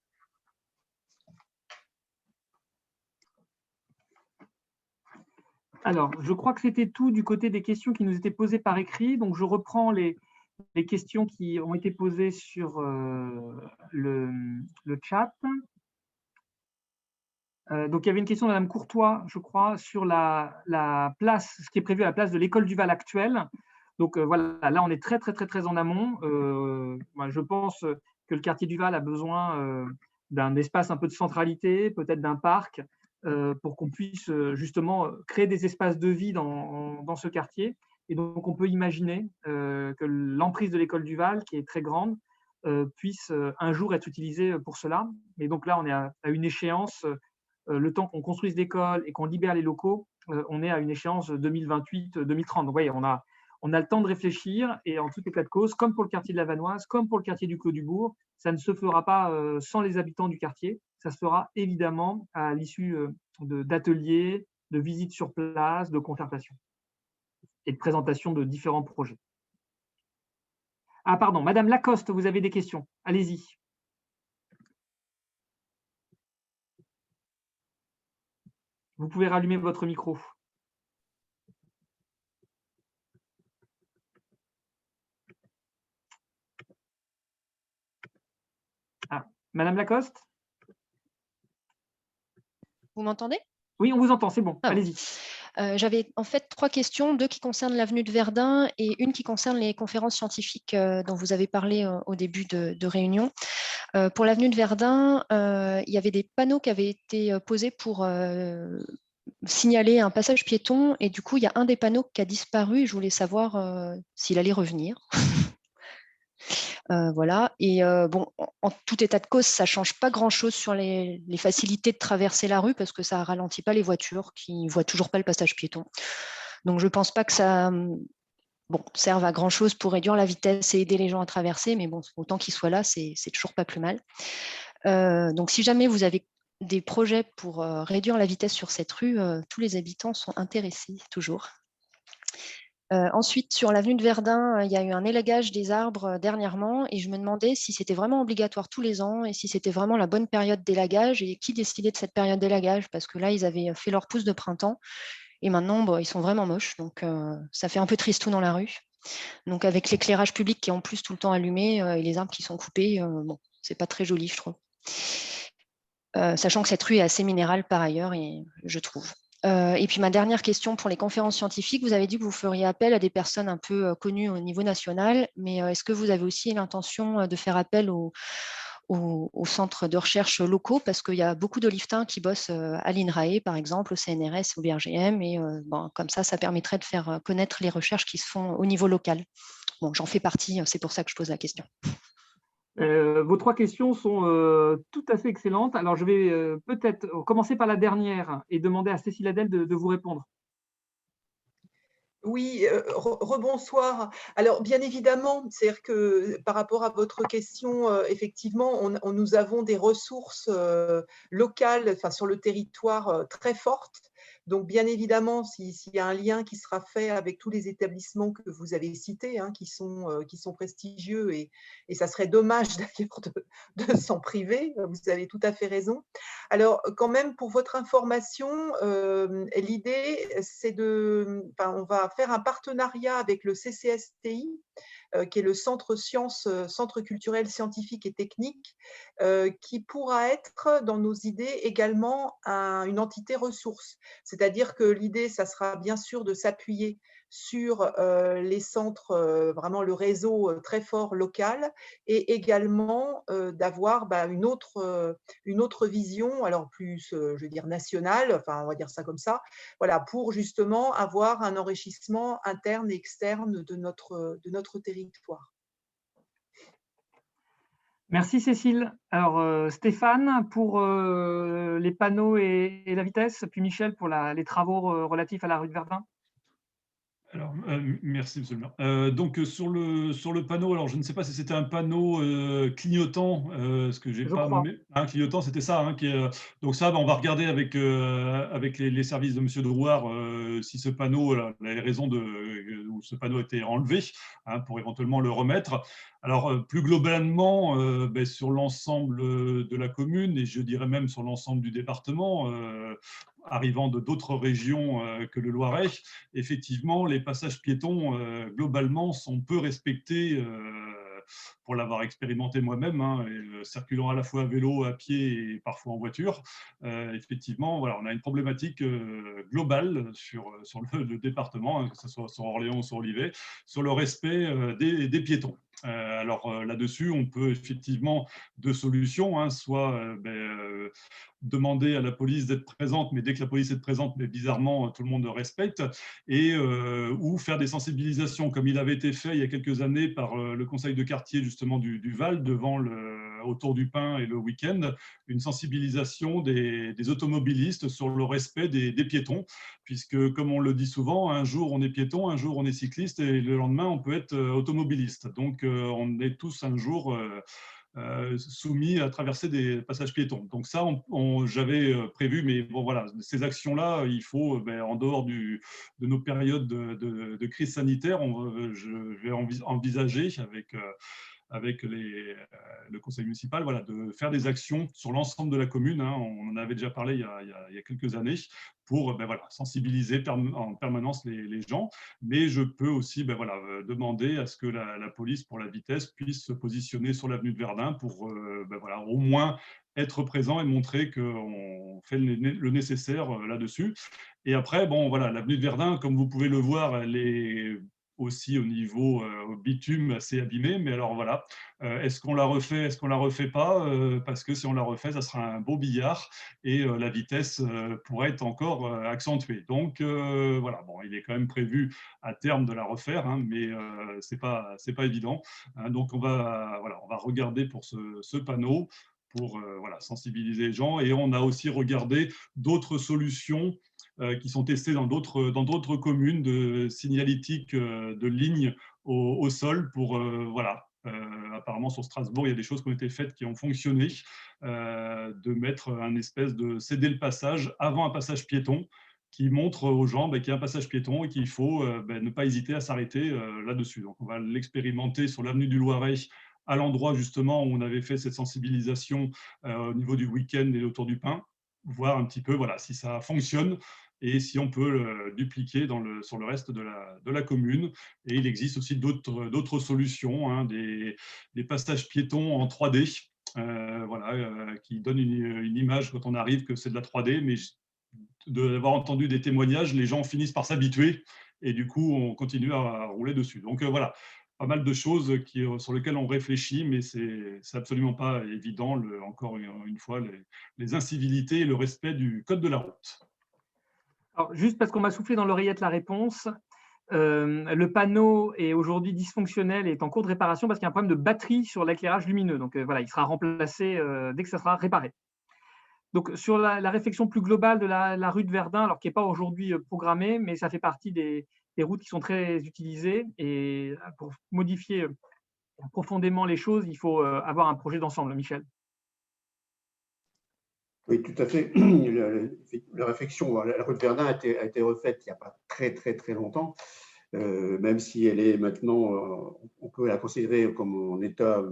Alors, je crois que c'était tout du côté des questions qui nous étaient posées par écrit. Donc, je reprends les questions qui ont été posées sur le chat. Donc, il y avait une question de Mme Courtois, je crois, sur la place, ce qui est prévu à la place de l'école du Val actuelle. Donc, voilà, là, on est très en amont. Je pense que le quartier du Val a besoin d'un espace un peu de centralité, peut-être d'un parc, pour qu'on puisse justement créer des espaces de vie dans ce quartier. Et donc, on peut imaginer que l'emprise de l'école du Val, qui est très grande, puisse un jour être utilisée pour cela. Et donc là, on est à une échéance le temps qu'on construise l'école et qu'on libère les locaux, on est à une échéance 2028-2030. Donc, vous voyez, on a le temps de réfléchir et en tout état de cause, comme pour le quartier de la Vanoise, comme pour le quartier du Clos du Bourg, ça ne se fera pas sans les habitants du quartier. Ça se fera évidemment à l'issue d'ateliers, de visites sur place, de concertations et de présentation de différents projets. Ah pardon, Madame Lacoste, vous avez des questions. Allez-y. Vous pouvez rallumer votre micro. Ah, Madame Lacoste? Vous m'entendez? Oui, on vous entend, c'est bon. Ah bon. Allez-y. J'avais en fait 3 questions, 2 qui concernent l'avenue de Verdun et une qui concerne les conférences scientifiques dont vous avez parlé au début de réunion. Pour l'avenue de Verdun, il y avait des panneaux qui avaient été posés pour signaler un passage piéton et du coup, il y a un des panneaux qui a disparu et je voulais savoir s'il allait revenir. Voilà. Et bon, en tout état de cause, ça ne change pas grand-chose sur les facilités de traverser la rue parce que ça ne ralentit pas les voitures qui ne voient toujours pas le passage piéton. Donc, je ne pense pas que ça serve à grand-chose pour réduire la vitesse et aider les gens à traverser, mais bon, autant qu'ils soient là, c'est toujours pas plus mal. Donc, si jamais vous avez des projets pour réduire la vitesse sur cette rue, tous les habitants sont intéressés, toujours. Ensuite, sur l'avenue de Verdun, il y a eu un élagage des arbres dernièrement et je me demandais si c'était vraiment obligatoire tous les ans et si c'était vraiment la bonne période d'élagage et qui décidait de cette période d'élagage parce que là, ils avaient fait leur pousse de printemps et maintenant, ils sont vraiment moches. Donc, ça fait un peu tristou dans la rue. Donc, avec l'éclairage public qui est en plus tout le temps allumé et les arbres qui sont coupés, bon, c'est pas très joli, je trouve. Sachant que cette rue est assez minérale par ailleurs, et je trouve. Et puis ma dernière question pour les conférences scientifiques, vous avez dit que vous feriez appel à des personnes un peu connues au niveau national, mais est-ce que vous avez aussi l'intention de faire appel aux centres de recherche locaux, parce qu'il y a beaucoup d'oliftains qui bossent à l'INRAE, par exemple, au CNRS, au BRGM, et comme ça permettrait de faire connaître les recherches qui se font au niveau local. Bon, j'en fais partie, c'est pour ça que je pose la question. Vos 3 questions sont tout à fait excellentes. Alors, je vais peut-être commencer par la dernière et demander à Cécile Adel de vous répondre. Oui, rebonsoir. Alors, bien évidemment, c'est-à-dire que par rapport à votre question, effectivement, nous avons des ressources locales, sur le territoire très fortes. Donc, bien évidemment, s'il y a un lien qui sera fait avec tous les établissements que vous avez cités, qui sont prestigieux, et ça serait dommage d'ailleurs de s'en priver, vous avez tout à fait raison. Alors, quand même, pour votre information, l'idée, c'est on va faire un partenariat avec le CCSTI, qui est le Centre culturel, scientifique et technique, qui pourra être, dans nos idées, également une entité ressource. C'est-à-dire que l'idée, ça sera bien sûr de s'appuyer sur les centres, vraiment le réseau très fort local, et également d'avoir une autre vision, alors plus, je veux dire, nationale, on va dire ça comme ça, voilà, pour justement avoir un enrichissement interne et externe de notre territoire. Merci Cécile. Alors Stéphane pour les panneaux et la vitesse, puis Michel pour les travaux relatifs à la rue de Verdun. Alors, merci, monsieur le maire. Donc, sur le panneau, alors je ne sais pas si c'était un panneau clignotant, ce que j'ai Je pas. crois. Clignotant, c'était ça. Donc, ça, on va regarder avec les services de monsieur Drouard si ce panneau, les raisons où ce panneau a été enlevé, pour éventuellement le remettre. Alors, plus globalement, sur l'ensemble de la commune, et je dirais même sur l'ensemble du département, arrivant de d'autres régions que le Loiret, effectivement, les passages piétons, globalement, sont peu respectés, pour l'avoir expérimenté moi-même, circulant à la fois à vélo, à pied et parfois en voiture. Effectivement, voilà, on a une problématique globale sur le département, que ce soit sur Orléans ou sur Olivet, sur le respect des piétons. Alors là-dessus, on peut effectivement 2 solutions, soit demander à la police d'être présente, mais dès que la police est présente, mais bizarrement, tout le monde respecte, et ou faire des sensibilisations, comme il avait été fait il y a quelques années par le conseil de quartier justement du Val, devant autour du Pin et le week-end, une sensibilisation des automobilistes sur le respect des piétons, puisque, comme on le dit souvent, un jour on est piéton, un jour on est cycliste, et le lendemain on peut être automobiliste. Donc, on est tous un jour soumis à traverser des passages piétons. Donc ça, j'avais prévu, mais bon voilà, ces actions-là, il faut, en dehors de nos périodes de crise sanitaire, je vais envisager avec le conseil municipal, voilà, de faire des actions sur l'ensemble de la commune. Hein. On en avait déjà parlé il y a quelques années pour voilà, sensibiliser en permanence les gens. Mais je peux aussi voilà, demander à ce que la police pour la vitesse puisse se positionner sur l'avenue de Verdun pour voilà, au moins être présent et montrer qu'on fait le nécessaire là-dessus. Et après, bon, voilà, l'avenue de Verdun, comme vous pouvez le voir, elle est aussi au niveau bitume assez abîmé, mais alors voilà, est-ce qu'on la refait, est-ce qu'on la refait pas, parce que si on la refait, ça sera un beau billard et la vitesse pourrait être encore accentuée. Donc voilà, bon, il est quand même prévu à terme de la refaire, hein, mais c'est pas évident. Hein, donc on va regarder pour ce panneau pour voilà, sensibiliser les gens, et on a aussi regardé d'autres solutions qui sont testés dans d'autres communes de signalétique de ligne au sol pour, voilà, apparemment sur Strasbourg, il y a des choses qui ont été faites qui ont fonctionné, de mettre un espèce de céder le passage avant un passage piéton qui montre aux gens qu'il y a un passage piéton et qu'il faut ne pas hésiter à s'arrêter là-dessus. Donc on va l'expérimenter sur l'avenue du Loiret, à l'endroit justement où on avait fait cette sensibilisation au niveau du week-end et autour du Pin, voir un petit peu voilà, si ça fonctionne et si on peut le dupliquer sur le reste de la commune. Et il existe aussi d'autres solutions, hein, des passages piétons en 3D, voilà, qui donnent une image quand on arrive que c'est de la 3D, mais d'avoir entendu des témoignages, les gens finissent par s'habituer et du coup, on continue à rouler dessus. Donc voilà, pas mal de choses sur lesquelles on réfléchit, mais c'est absolument pas évident, encore une fois, les incivilités et le respect du code de la route. Alors, juste parce qu'on m'a soufflé dans l'oreillette la réponse, le panneau est aujourd'hui dysfonctionnel et est en cours de réparation parce qu'il y a un problème de batterie sur l'éclairage lumineux. Donc voilà, il sera remplacé dès que ça sera réparé. Donc sur la réflexion plus globale de la rue de Verdun, alors qui n'est pas aujourd'hui programmée, mais ça fait partie des routes qui sont très utilisées. Et pour modifier profondément les choses, il faut avoir un projet d'ensemble, Michel. Oui, tout à fait. La réflexion, la rue de Verdun a été refaite il n'y a pas très longtemps, même si elle est maintenant, on peut la considérer comme en état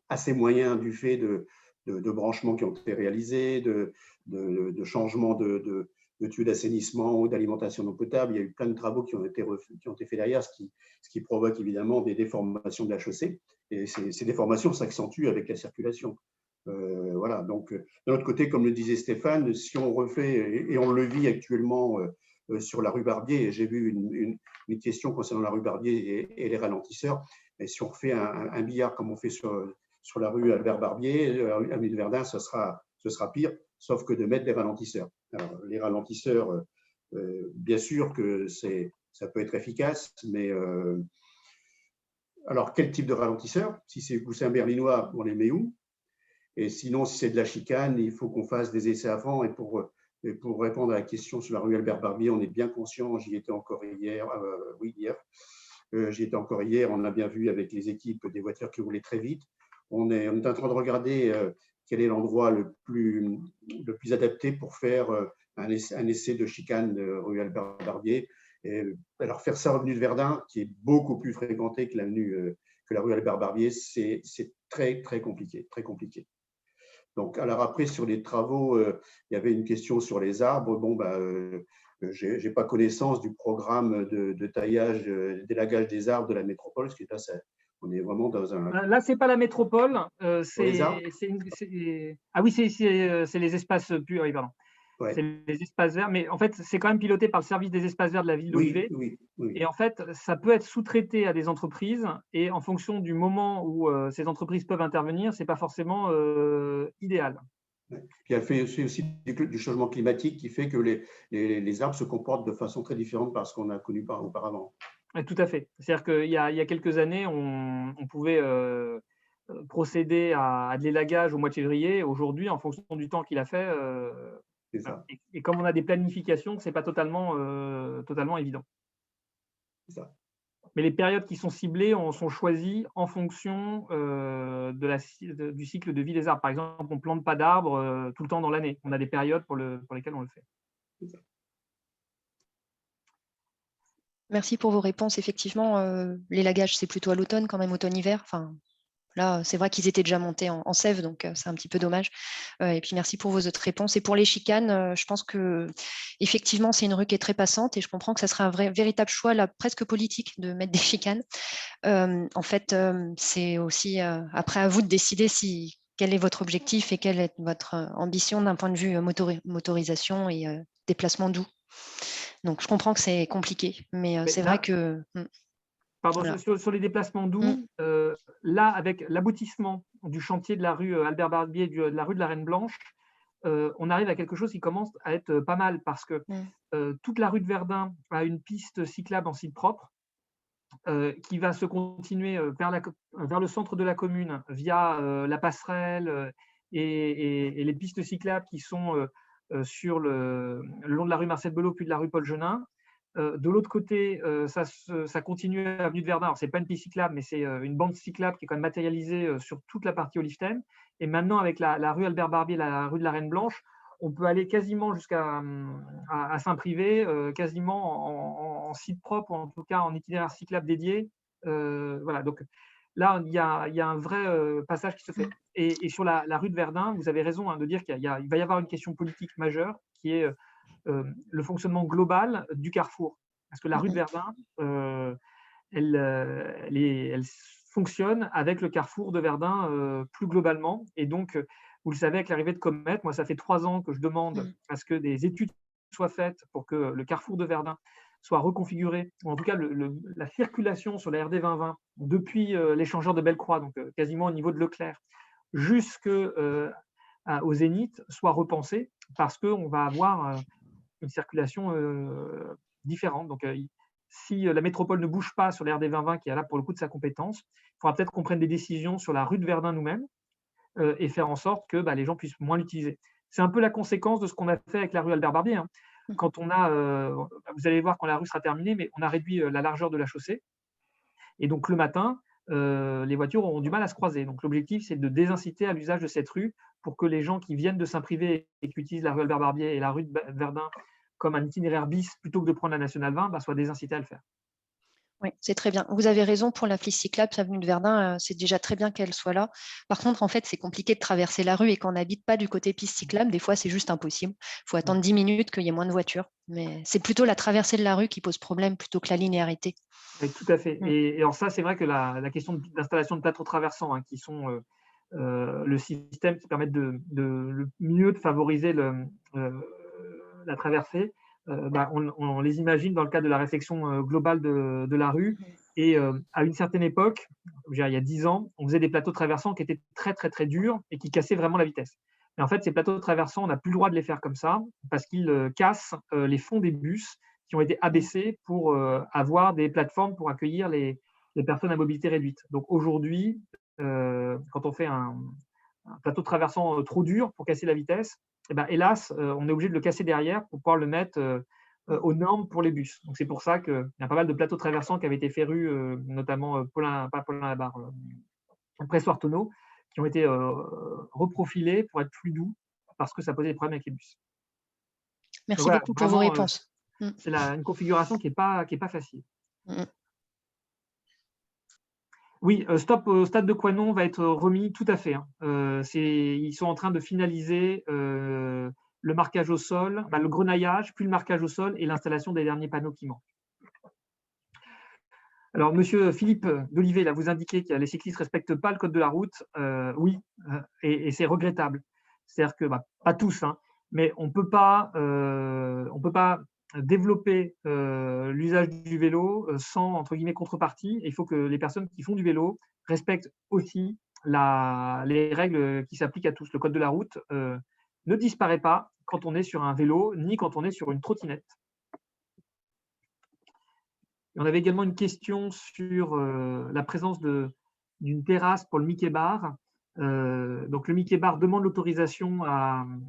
assez moyen du fait de branchements qui ont été réalisés, de changements de tuyaux d'assainissement ou d'alimentation d'eau potable. Il y a eu plein de travaux qui ont été faits derrière, ce qui provoque évidemment des déformations de la chaussée. Et ces déformations s'accentuent avec la circulation. Voilà, donc d'un autre côté, comme le disait Stéphane, si on refait, et on le vit actuellement sur la rue Barbier, et j'ai vu une question concernant la rue Barbier et les ralentisseurs, et si on refait un billard comme on fait sur la rue Albert Barbier, avenue de Verdun, ce sera pire, sauf que de mettre des ralentisseurs. Alors, les ralentisseurs, bien sûr que ça peut être efficace, mais alors quel type de ralentisseur? Si c'est un berlinois, on les met où? Et sinon, si c'est de la chicane, il faut qu'on fasse des essais avant. Et pour répondre à la question sur la rue Albert Barbier, on est bien conscient, j'y étais encore hier, j'y étais encore hier, on a bien vu avec les équipes des voitures qui roulaient très vite. On est en train de regarder quel est l'endroit le plus adapté pour faire un essai de chicane rue Albert Barbier. Et alors faire ça avenue de Verdun, qui est beaucoup plus fréquentée que la rue Albert Barbier, c'est très compliqué, très compliqué. Donc, alors après, sur les travaux, il y avait une question sur les arbres. Bon, je n'ai pas connaissance du programme de taillage, d'élagage des arbres de la métropole, parce que là, on est vraiment dans un… Là, ce n'est pas la métropole. Ah oui, c'est les espaces purs, oui, pardon. Ouais. C'est les espaces verts, mais en fait, c'est quand même piloté par le service des espaces verts de la ville d'Olivet. Oui. Et en fait, ça peut être sous-traité à des entreprises, et en fonction du moment où ces entreprises peuvent intervenir, ce n'est pas forcément idéal. Puis elle fait aussi du changement climatique qui fait que les arbres se comportent de façon très différente par ce qu'on a connu auparavant. Tout à fait. C'est-à-dire qu'il y a quelques années, on pouvait procéder à de l'élagage au mois de février. Aujourd'hui, en fonction du temps qu'il a fait, C'est ça. et comme on a des planifications, ce n'est pas totalement évident. C'est ça. Mais les périodes qui sont ciblées sont choisies en fonction du cycle de vie des arbres. Par exemple, on ne plante pas d'arbres tout le temps dans l'année. On a des périodes pour lesquelles on le fait. Merci pour vos réponses. Effectivement, l'élagage, c'est plutôt à l'automne, quand même, automne-hiver. Enfin, là, c'est vrai qu'ils étaient déjà montés en sève, donc c'est un petit peu dommage. Et puis, merci pour vos autres réponses. Et pour les chicanes, je pense que effectivement, c'est une rue qui est très passante et je comprends que ça sera un véritable choix, là, presque politique, de mettre des chicanes. En fait, c'est aussi après à vous de décider quel est votre objectif et quelle est votre ambition d'un point de vue motorisation et déplacement doux. Donc, je comprends que c'est compliqué, mais c'est vrai que… Pardon, voilà. sur les déplacements doux, là, avec l'aboutissement du chantier de la rue Albert Barbier, de la rue de la Reine Blanche, on arrive à quelque chose qui commence à être pas mal parce que toute la rue de Verdun a une piste cyclable en site propre qui va se continuer vers le centre de la commune via la passerelle et les pistes cyclables qui sont sur le long de la rue Marcel Belot puis de la rue Paul Genin. De l'autre côté, ça continue à l'avenue de Verdun. Alors, ce n'est pas une piste cyclable, mais c'est une bande cyclable qui est quand même matérialisée sur toute la partie Oliften. Et maintenant, avec la rue Albert Barbier, la rue de la Reine Blanche, on peut aller quasiment jusqu'à Saint-Privé, quasiment en site propre, ou en tout cas en itinéraire cyclable dédié. Voilà, donc là, il y a un vrai passage qui se fait. Et sur la rue de Verdun, vous avez raison de dire qu'il va y avoir une question politique majeure qui est le fonctionnement global du carrefour. Parce que la rue de Verdun, elle fonctionne avec le carrefour de Verdun plus globalement. Et donc, vous le savez, avec l'arrivée de Comet, moi, ça fait 3 ans que je demande à ce que des études soient faites pour que le carrefour de Verdun soit reconfiguré, ou en tout cas la circulation sur la RD 2020 depuis l'échangeur de Bellecroix, donc quasiment au niveau de Leclerc, jusqu'au Zénith, soit repensée, parce qu'on va avoir une circulation différente. Donc, si la métropole ne bouge pas sur l'RD 2020, qui est là pour le coup de sa compétence, il faudra peut-être qu'on prenne des décisions sur la rue de Verdun nous-mêmes et faire en sorte que les gens puissent moins l'utiliser. C'est un peu la conséquence de ce qu'on a fait avec la rue Albert Barbier. Hein. Quand vous allez voir quand la rue sera terminée, mais on a réduit la largeur de la chaussée. Et donc, le matin, les voitures auront du mal à se croiser. Donc, l'objectif, c'est de désinciter à l'usage de cette rue pour que les gens qui viennent de Saint-Privé et qui utilisent la rue Albert Barbier et la rue de Verdun comme un itinéraire bis plutôt que de prendre la nationale 20, soient désincités à le faire. Oui, c'est très bien. Vous avez raison pour la piste cyclable, avenue de Verdun, c'est déjà très bien qu'elle soit là. Par contre, en fait, c'est compliqué de traverser la rue et quand on n'habite pas du côté piste cyclable, des fois, c'est juste impossible. Il faut attendre 10 minutes qu'il y ait moins de voitures. Mais c'est plutôt la traversée de la rue qui pose problème plutôt que la linéarité. Oui, tout à fait. Et alors ça, c'est vrai que la question d'installation de plateaux traversants, qui sont le système qui permet de mieux de favoriser la traversée, on les imagine dans le cadre de la réflexion globale de la rue. Et à une certaine époque, il y a 10 ans, on faisait des plateaux traversants qui étaient très, très, très durs et qui cassaient vraiment la vitesse. Mais en fait, ces plateaux traversants, on n'a plus le droit de les faire comme ça parce qu'ils cassent les fonds des bus qui ont été abaissés pour avoir des plateformes pour accueillir les personnes à mobilité réduite. Donc aujourd'hui, quand on fait un plateau traversant trop dur pour casser la vitesse, hélas, on est obligé de le casser derrière pour pouvoir le mettre aux normes pour les bus. Donc c'est pour ça qu'il y a pas mal de plateaux traversants qui avaient été faits notamment Paulin-Labarre, Pressoir Tonneau, qui ont été reprofilés pour être plus doux parce que ça posait des problèmes avec les bus. Merci beaucoup pour vos réponses. C'est une configuration qui n'est pas facile. Oui, Stop au stade de Coisnon va être remis, tout à fait. Ils sont en train de finaliser le marquage au sol, le grenaillage, puis le marquage au sol et l'installation des derniers panneaux qui manquent. Alors, monsieur Philippe d'Olivet, vous indiquez que les cyclistes ne respectent pas le code de la route. Oui, et c'est regrettable. C'est-à-dire que, pas tous, mais on ne peut pas développer l'usage du vélo sans, entre guillemets, contrepartie. Il faut que les personnes qui font du vélo respectent aussi les règles qui s'appliquent à tous. Le code de la route ne disparaît pas quand on est sur un vélo, ni quand on est sur une trottinette. Et on avait également une question sur la présence de d'une terrasse pour le Mickey Bar. Donc le Mickey Bar demande l'autorisation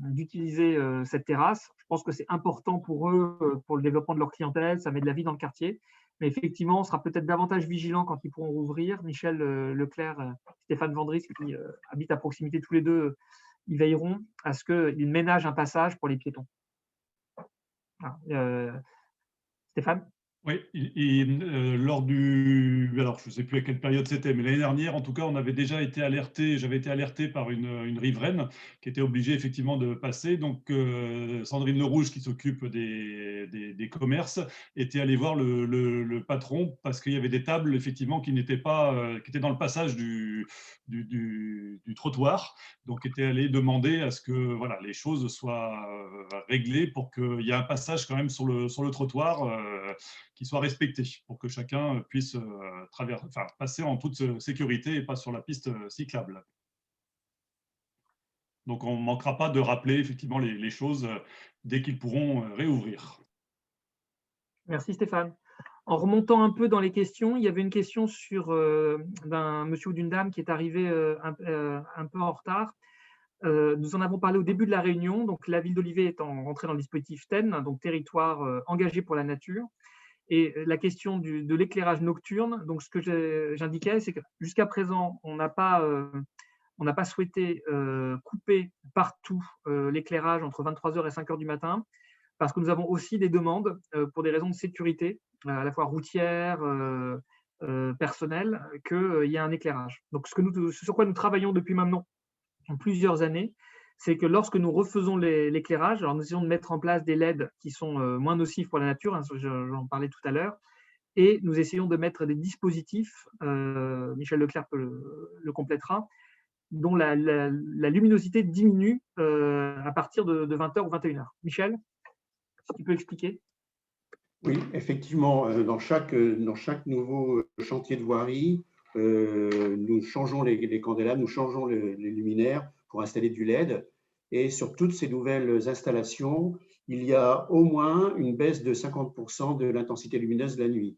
d'utiliser cette terrasse. Je pense que c'est important pour eux, pour le développement de leur clientèle, ça met de la vie dans le quartier. Mais effectivement, on sera peut-être davantage vigilant quand ils pourront rouvrir. Michel Leclerc, Stéphane Vendris, qui habitent à proximité tous les deux, ils veilleront à ce qu'ils ménagent un passage pour les piétons. Voilà. Stéphane ? Oui, lors du… Alors, je ne sais plus à quelle période c'était, mais l'année dernière, en tout cas, on avait déjà été alerté, j'avais été alerté par une riveraine qui était obligée effectivement de passer. Donc, Sandrine Lerouge, qui s'occupe des commerces, était allée voir le patron parce qu'il y avait des tables, effectivement, qui n'étaient pas, qui étaient dans le passage du trottoir. Donc, était allée demander à ce que voilà, les choses soient réglées pour qu'il y ait un passage quand même sur le trottoir qui soit respecté pour que chacun puisse passer en toute sécurité et pas sur la piste cyclable. Donc, on ne manquera pas de rappeler effectivement les choses dès qu'ils pourront réouvrir. Merci Stéphane. En remontant un peu dans les questions, il y avait une question d'un monsieur ou d'une dame qui est arrivé un peu en retard. Nous en avons parlé au début de la réunion. Donc, la ville d'Olivet étant rentrée dans le dispositif TEN, donc territoire engagé pour la nature. Et la question de l'éclairage nocturne, donc ce que j'indiquais, c'est que jusqu'à présent, on n'a pas souhaité couper partout l'éclairage entre 23h et 5h du matin, parce que nous avons aussi des demandes pour des raisons de sécurité, à la fois routières, personnelles, qu'il y ait un éclairage. Donc ce sur quoi nous travaillons depuis maintenant plusieurs années, c'est que lorsque nous refaisons l'éclairage, alors nous essayons de mettre en place des LED qui sont moins nocifs pour la nature, hein, j'en parlais tout à l'heure, et nous essayons de mettre des dispositifs, Michel Leclerc le complétera, dont la luminosité diminue à partir de 20h ou 21h. Michel, si tu peux expliquer ? Oui, effectivement, dans chaque nouveau chantier de voirie, nous changeons les candélabres, nous changeons les luminaires pour installer du LED. Et sur toutes ces nouvelles installations, il y a au moins une baisse de 50% de l'intensité lumineuse la nuit.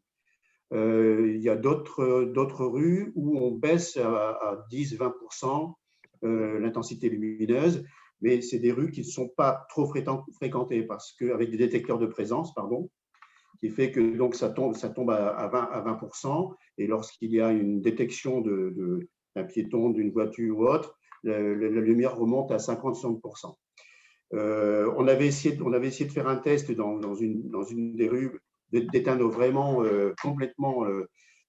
Il y a d'autres rues où on baisse à 10-20% l'intensité lumineuse, mais c'est des rues qui ne sont pas trop fréquentées parce qu'avec des détecteurs de présence, qui fait que donc ça tombe à 20%, et lorsqu'il y a une détection d'un piéton, d'une voiture ou autre, la lumière remonte à 50-60%. On avait essayé de faire un test dans une des rues, d'éteindre vraiment complètement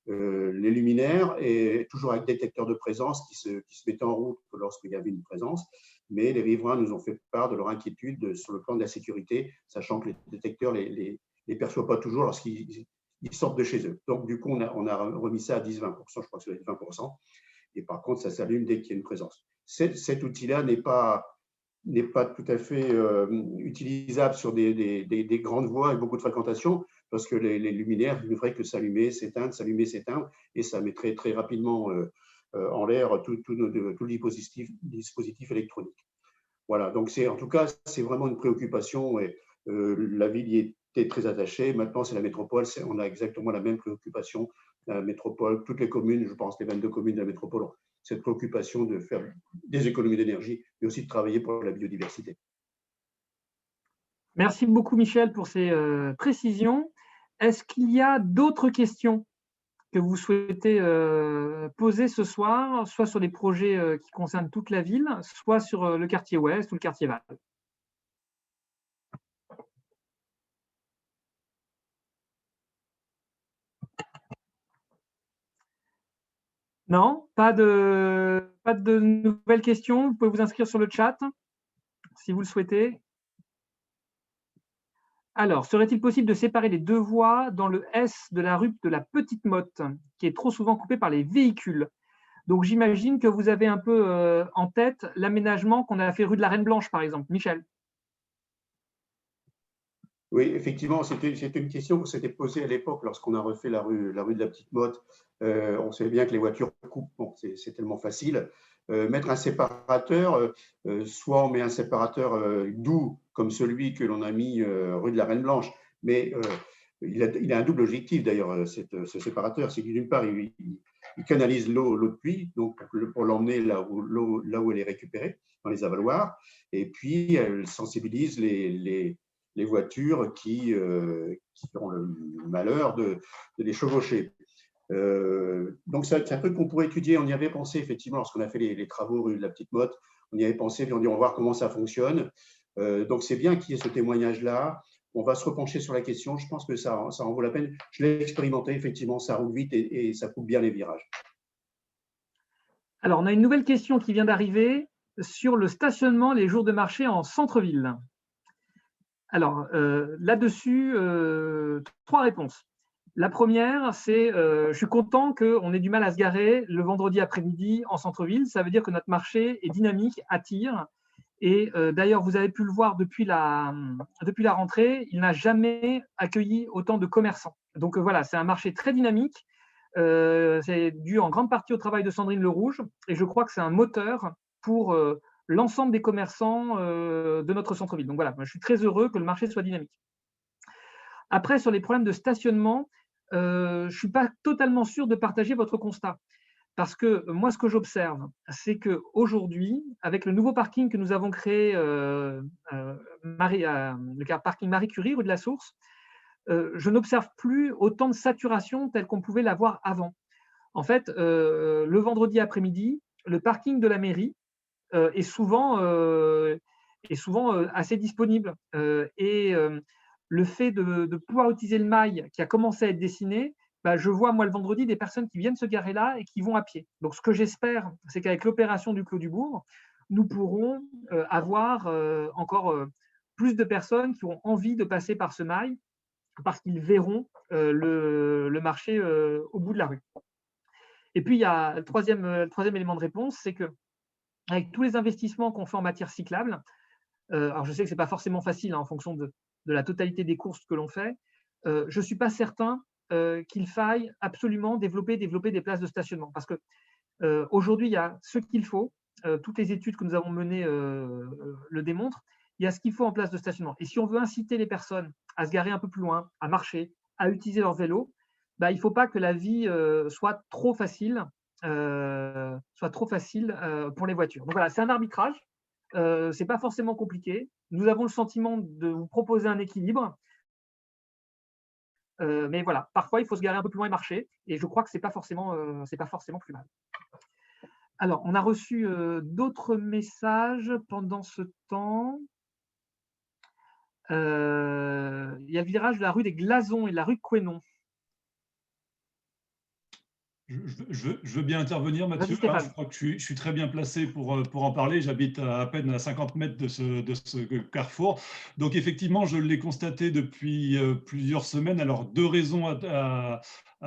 les luminaires, et toujours avec détecteur de présence qui se mettait en route lorsqu'il y avait une présence. Mais les riverains nous ont fait part de leur inquiétude sur le plan de la sécurité, sachant que les détecteurs les perçoivent pas toujours lorsqu'ils sortent de chez eux. Donc, du coup, on a remis ça à 10-20%, je crois que c'est 20%. Et par contre, ça s'allume dès qu'il y a une présence. Cet outil-là n'est pas tout à fait utilisable sur des grandes voies et beaucoup de fréquentation, parce que les luminaires ne feraient que s'allumer, s'éteindre, et ça mettrait très rapidement en l'air tout le dispositif électronique. Voilà, donc en tout cas, c'est vraiment une préoccupation, et la ville y était très attachée. Maintenant, c'est la métropole, on a exactement la même préoccupation. La métropole, toutes les communes, je pense les 22 communes de la métropole ont cette préoccupation de faire des économies d'énergie, mais aussi de travailler pour la biodiversité. Merci beaucoup Michel pour ces précisions. Est-ce qu'il y a d'autres questions que vous souhaitez poser ce soir, soit sur les projets qui concernent toute la ville, soit sur le quartier Ouest ou le quartier Val? Non, pas de nouvelles questions. Vous pouvez vous inscrire sur le chat si vous le souhaitez. Alors, serait-il possible de séparer les deux voies dans le S de la rue de la Petite Motte, qui est trop souvent coupée par les véhicules? Donc, j'imagine que vous avez un peu en tête l'aménagement qu'on a fait rue de la Reine Blanche, par exemple. Michel? Oui, effectivement, c'était une question qu'on s'était posée à l'époque lorsqu'on a refait la rue de la Petite Motte. On savait bien que les voitures coupent, bon, c'est tellement facile. Mettre un séparateur, soit on met un séparateur doux comme celui que l'on a mis rue de la Reine Blanche, mais il a un double objectif d'ailleurs, ce séparateur. C'est que d'une part, ils canalisent l'eau de pluie donc pour l'emmener là où elle est récupérée, dans les avaloirs. Et puis, elles sensibilisent les voitures qui ont le malheur de les chevaucher. Donc, c'est un truc qu'on pourrait étudier. On y avait pensé, effectivement, lorsqu'on a fait les travaux rue de la Petite Motte. On y avait pensé, puis on dit, on va voir comment ça fonctionne. Donc, c'est bien qu'il y ait ce témoignage-là. On va se repencher sur la question. Je pense que ça en vaut la peine. Je l'ai expérimenté, effectivement, ça roule vite et ça coupe bien les virages. Alors, on a une nouvelle question qui vient d'arriver sur le stationnement les jours de marché en centre-ville. Alors, là-dessus, 3 réponses. La première, c'est je suis content qu'on ait du mal à se garer le vendredi après-midi en centre-ville. Ça veut dire que notre marché est dynamique, attire. Et d'ailleurs, vous avez pu le voir depuis la rentrée, il n'a jamais accueilli autant de commerçants. Donc voilà, c'est un marché très dynamique. C'est dû en grande partie au travail de Sandrine Le Rouge. Et je crois que c'est un moteur pour l'ensemble des commerçants de notre centre-ville. Donc voilà, je suis très heureux que le marché soit dynamique. Après, sur les problèmes de stationnement, je ne suis pas totalement sûr de partager votre constat. Parce que moi, ce que j'observe, c'est qu'aujourd'hui, avec le nouveau parking que nous avons créé, le parking Marie Curie, rue de la Source, je n'observe plus autant de saturation telle qu'on pouvait l'avoir avant. En fait, le vendredi après-midi, le parking de la mairie est souvent assez disponible. Le fait de pouvoir utiliser le mail qui a commencé à être dessiné, je vois, moi, le vendredi, des personnes qui viennent se garer là et qui vont à pied. Donc, ce que j'espère, c'est qu'avec l'opération du Clos du Bourg, nous pourrons avoir encore plus de personnes qui ont envie de passer par ce mail parce qu'ils verront le marché au bout de la rue. Et puis, il y a le troisième élément de réponse, c'est qu'avec tous les investissements qu'on fait en matière cyclable, alors je sais que ce n'est pas forcément facile en fonction de la totalité des courses que l'on fait, je ne suis pas certain qu'il faille absolument développer des places de stationnement. Parce qu'aujourd'hui, il y a ce qu'il faut, toutes les études que nous avons menées le démontrent, il y a ce qu'il faut en place de stationnement. Et si on veut inciter les personnes à se garer un peu plus loin, à marcher, à utiliser leur vélo, il ne faut pas que la vie soit trop facile pour les voitures. Donc voilà, c'est un arbitrage. Ce n'est pas forcément compliqué. Nous avons le sentiment de vous proposer un équilibre. Mais voilà, parfois, il faut se garer un peu plus loin et marcher. Et je crois que ce n'est pas forcément plus mal. Alors, on a reçu d'autres messages pendant ce temps. Il y a le virage de la rue des Glasons et de la rue Quénon. Je veux bien intervenir, Mathieu. Je crois que je suis très bien placé pour en parler. J'habite à peine à 50 mètres de ce carrefour. Donc, effectivement, je l'ai constaté depuis plusieurs semaines. Alors, 2 raisons à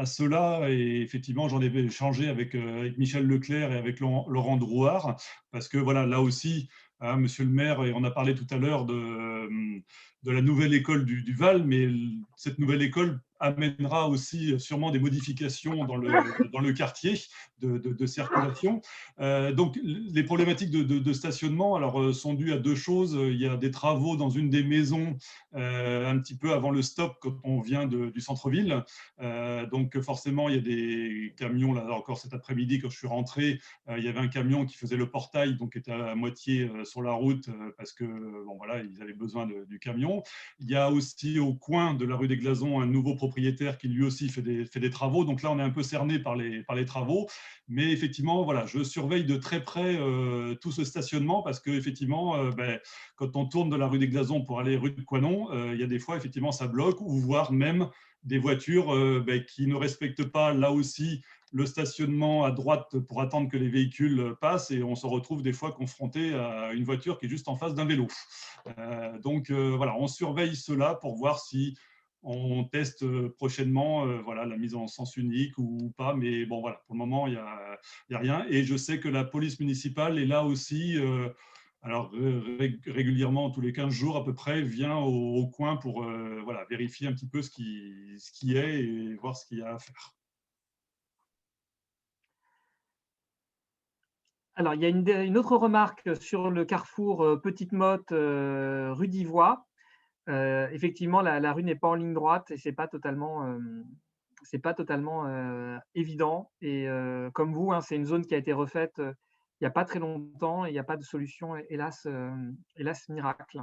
cela. Et effectivement, j'en ai échangé avec Michel Leclerc et avec Laurent Drouard. Parce que, voilà, là aussi, monsieur le maire, et on a parlé tout à l'heure de la nouvelle école du Val, mais cette nouvelle école amènera aussi sûrement des modifications dans le quartier de circulation. Donc, les problématiques de stationnement sont dues à 2 choses. Il y a des travaux dans une des maisons un petit peu avant le stop quand on vient du centre-ville. Donc, forcément, il y a des camions. Là encore, cet après-midi, quand je suis rentré, il y avait un camion qui faisait le portail, donc qui était à moitié sur la route parce que, bon, voilà, ils avaient besoin du camion. Il y a aussi au coin de la rue des Glasons un nouveau propriétaire qui lui aussi fait des travaux. Donc là, on est un peu cerné par les travaux. Mais effectivement, voilà, je surveille de très près tout ce stationnement parce qu'effectivement, quand on tourne de la rue des Glasons pour aller rue de Coinon, il y a des fois, effectivement, ça bloque, ou voire même des voitures qui ne respectent pas là aussi le stationnement à droite pour attendre que les véhicules passent, et on se retrouve des fois confronté à une voiture qui est juste en face d'un vélo. Donc voilà, on surveille cela pour voir si on teste prochainement voilà, la mise en sens unique ou pas, mais bon voilà, pour le moment il y a rien. Et je sais que la police municipale est là aussi, alors régulièrement, tous les 15 jours à peu près, vient au coin pour voilà, vérifier un petit peu ce qui est et voir ce qu'il y a à faire. Alors, il y a une autre remarque sur le carrefour Petite Motte, rue d'Ivoire. Effectivement, la rue n'est pas en ligne droite et ce n'est pas totalement c'est pas totalement évident. Et comme vous, hein, c'est une zone qui a été refaite il n'y a pas très longtemps et il n'y a pas de solution, hélas, hélas miracle.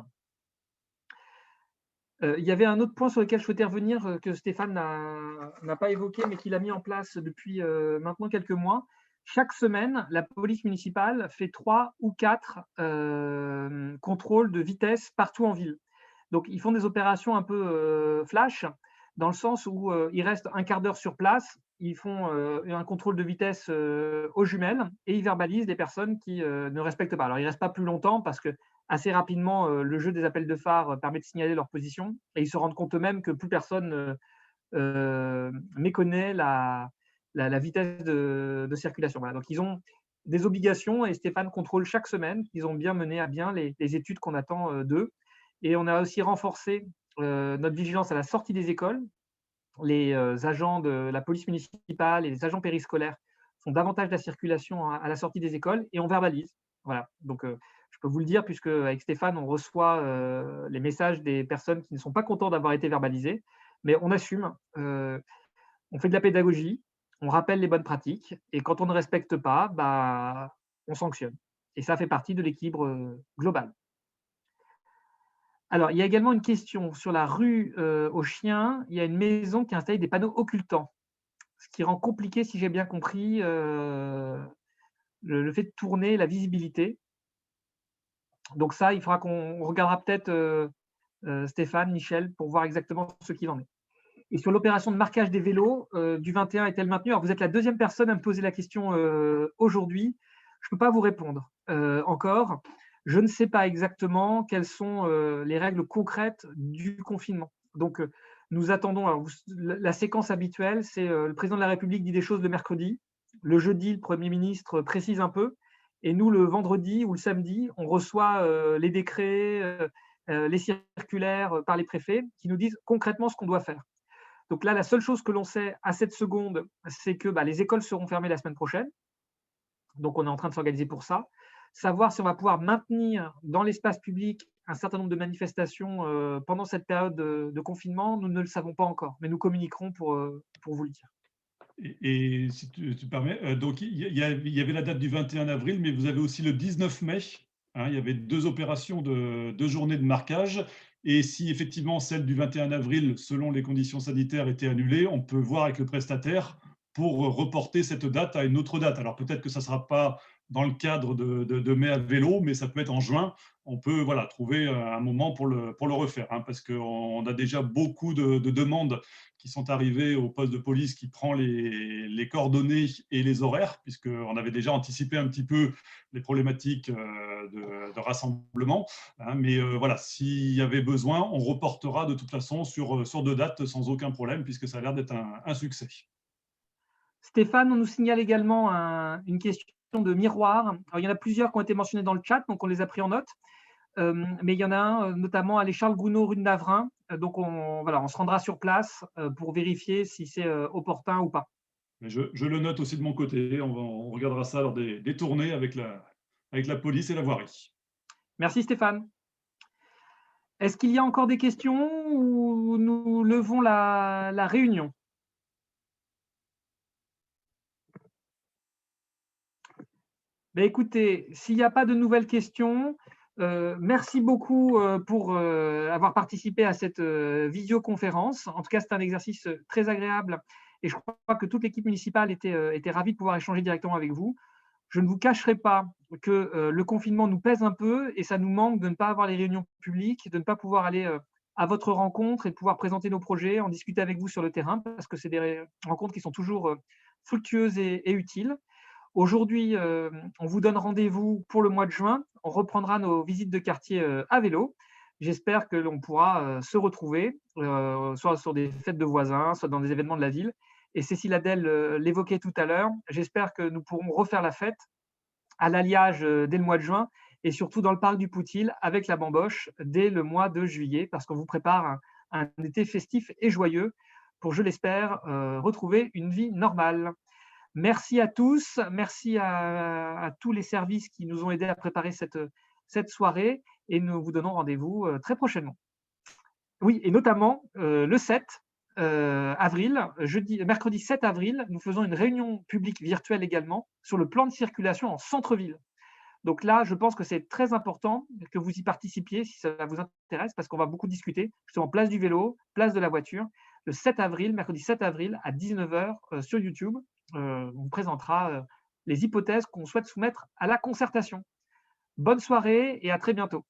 Il y avait un autre point sur lequel je souhaitais revenir que Stéphane n'a pas évoqué, mais qu'il a mis en place depuis maintenant quelques mois. Chaque semaine, la police municipale fait 3 ou 4 contrôles de vitesse partout en ville. Donc, ils font des opérations un peu flash, dans le sens où ils restent un quart d'heure sur place, ils font un contrôle de vitesse aux jumelles et ils verbalisent les personnes qui ne respectent pas. Alors, ils ne restent pas plus longtemps parce que assez rapidement, le jeu des appels de phare permet de signaler leur position et ils se rendent compte eux-mêmes que plus personne méconnaît la vitesse de circulation. Voilà. Donc, ils ont des obligations et Stéphane contrôle chaque semaine qu'ils ont bien mené à bien les études qu'on attend d'eux. Et on a aussi renforcé notre vigilance à la sortie des écoles. Les agents de la police municipale et les agents périscolaires font davantage la circulation à la sortie des écoles et on verbalise. Voilà. Donc, je peux vous le dire, puisque avec Stéphane, on reçoit les messages des personnes qui ne sont pas contents d'avoir été verbalisées, mais on assume. On fait de la pédagogie, on rappelle les bonnes pratiques, et quand on ne respecte pas, bah, on sanctionne. Et ça fait partie de l'équilibre global. Alors, il y a également une question sur la rue aux chiens. Il y a une maison qui a installé des panneaux occultants, ce qui rend compliqué, si j'ai bien compris, le fait de tourner la visibilité. Donc ça, il faudra qu'on regardera peut-être Stéphane, Michel, pour voir exactement ce qu'il en est. Et sur l'opération de marquage des vélos du 21 est-elle maintenue? Alors, vous êtes la deuxième personne à me poser la question aujourd'hui. Je ne peux pas vous répondre encore. Je ne sais pas exactement quelles sont les règles concrètes du confinement. Donc, nous attendons. Alors, la séquence habituelle, c'est le président de la République dit des choses le mercredi. Le jeudi, le Premier ministre précise un peu. Et nous, le vendredi ou le samedi, on reçoit les décrets, les circulaires par les préfets qui nous disent concrètement ce qu'on doit faire. Donc là, la seule chose que l'on sait à cette seconde, c'est que les écoles seront fermées la semaine prochaine. Donc, on est en train de s'organiser pour ça. Savoir si on va pouvoir maintenir dans l'espace public un certain nombre de manifestations pendant cette période de confinement, nous ne le savons pas encore, mais nous communiquerons pour vous le dire. Et si tu permets, donc il y avait la date du 21 avril, mais vous avez aussi le 19 mai. Hein, il y avait 2 opérations de 2 journées de marquage. Et si effectivement celle du 21 avril, selon les conditions sanitaires, était annulée, on peut voir avec le prestataire pour reporter cette date à une autre date. Alors peut-être que ça ne sera pas dans le cadre de mai à vélo, mais ça peut être en juin. On peut trouver un moment pour le refaire, hein, parce qu'on a déjà beaucoup de demandes qui sont arrivées au poste de police qui prend les coordonnées et les horaires, puisqu'on avait déjà anticipé un petit peu les problématiques de rassemblement. Hein, mais voilà, s'il y avait besoin, on reportera de toute façon sur 2 dates sans aucun problème, puisque ça a l'air d'être un succès. Stéphane, on nous signale également une question de miroir. Alors, il y en a plusieurs qui ont été mentionnés dans le chat, donc on les a pris en note. Mais il y en a un, notamment à l'Écharles Gounod, rue de Navrin. Donc, on se rendra sur place pour vérifier si c'est opportun ou pas. Je le note aussi de mon côté. On regardera ça lors des tournées avec la police et la voirie. Merci Stéphane. Est-ce qu'il y a encore des questions ou nous levons la réunion? Écoutez, s'il n'y a pas de nouvelles questions, merci beaucoup pour avoir participé à cette visioconférence. En tout cas, c'est un exercice très agréable et je crois que toute l'équipe municipale était ravie de pouvoir échanger directement avec vous. Je ne vous cacherai pas que le confinement nous pèse un peu et ça nous manque de ne pas avoir les réunions publiques, de ne pas pouvoir aller à votre rencontre et de pouvoir présenter nos projets, en discuter avec vous sur le terrain, parce que c'est des rencontres qui sont toujours fructueuses et utiles. Aujourd'hui, on vous donne rendez-vous pour le mois de juin. On reprendra nos visites de quartier à vélo. J'espère que l'on pourra se retrouver, soit sur des fêtes de voisins, soit dans des événements de la ville. Et Cécile Adèle l'évoquait tout à l'heure. J'espère que nous pourrons refaire la fête à l'Alliage dès le mois de juin et surtout dans le parc du Poutil avec la Bamboche dès le mois de juillet, parce qu'on vous prépare un été festif et joyeux pour, je l'espère, retrouver une vie normale. Merci à tous, merci à tous les services qui nous ont aidés à préparer cette soirée et nous vous donnons rendez-vous très prochainement. Oui, et notamment le 7, avril, mercredi 7 avril, nous faisons une réunion publique virtuelle également sur le plan de circulation en centre-ville. Donc là, je pense que c'est très important que vous y participiez si ça vous intéresse, parce qu'on va beaucoup discuter justement place du vélo, place de la voiture, le 7 avril, mercredi 7 avril à 19 h sur YouTube. On présentera les hypothèses qu'on souhaite soumettre à la concertation. Bonne soirée et à très bientôt.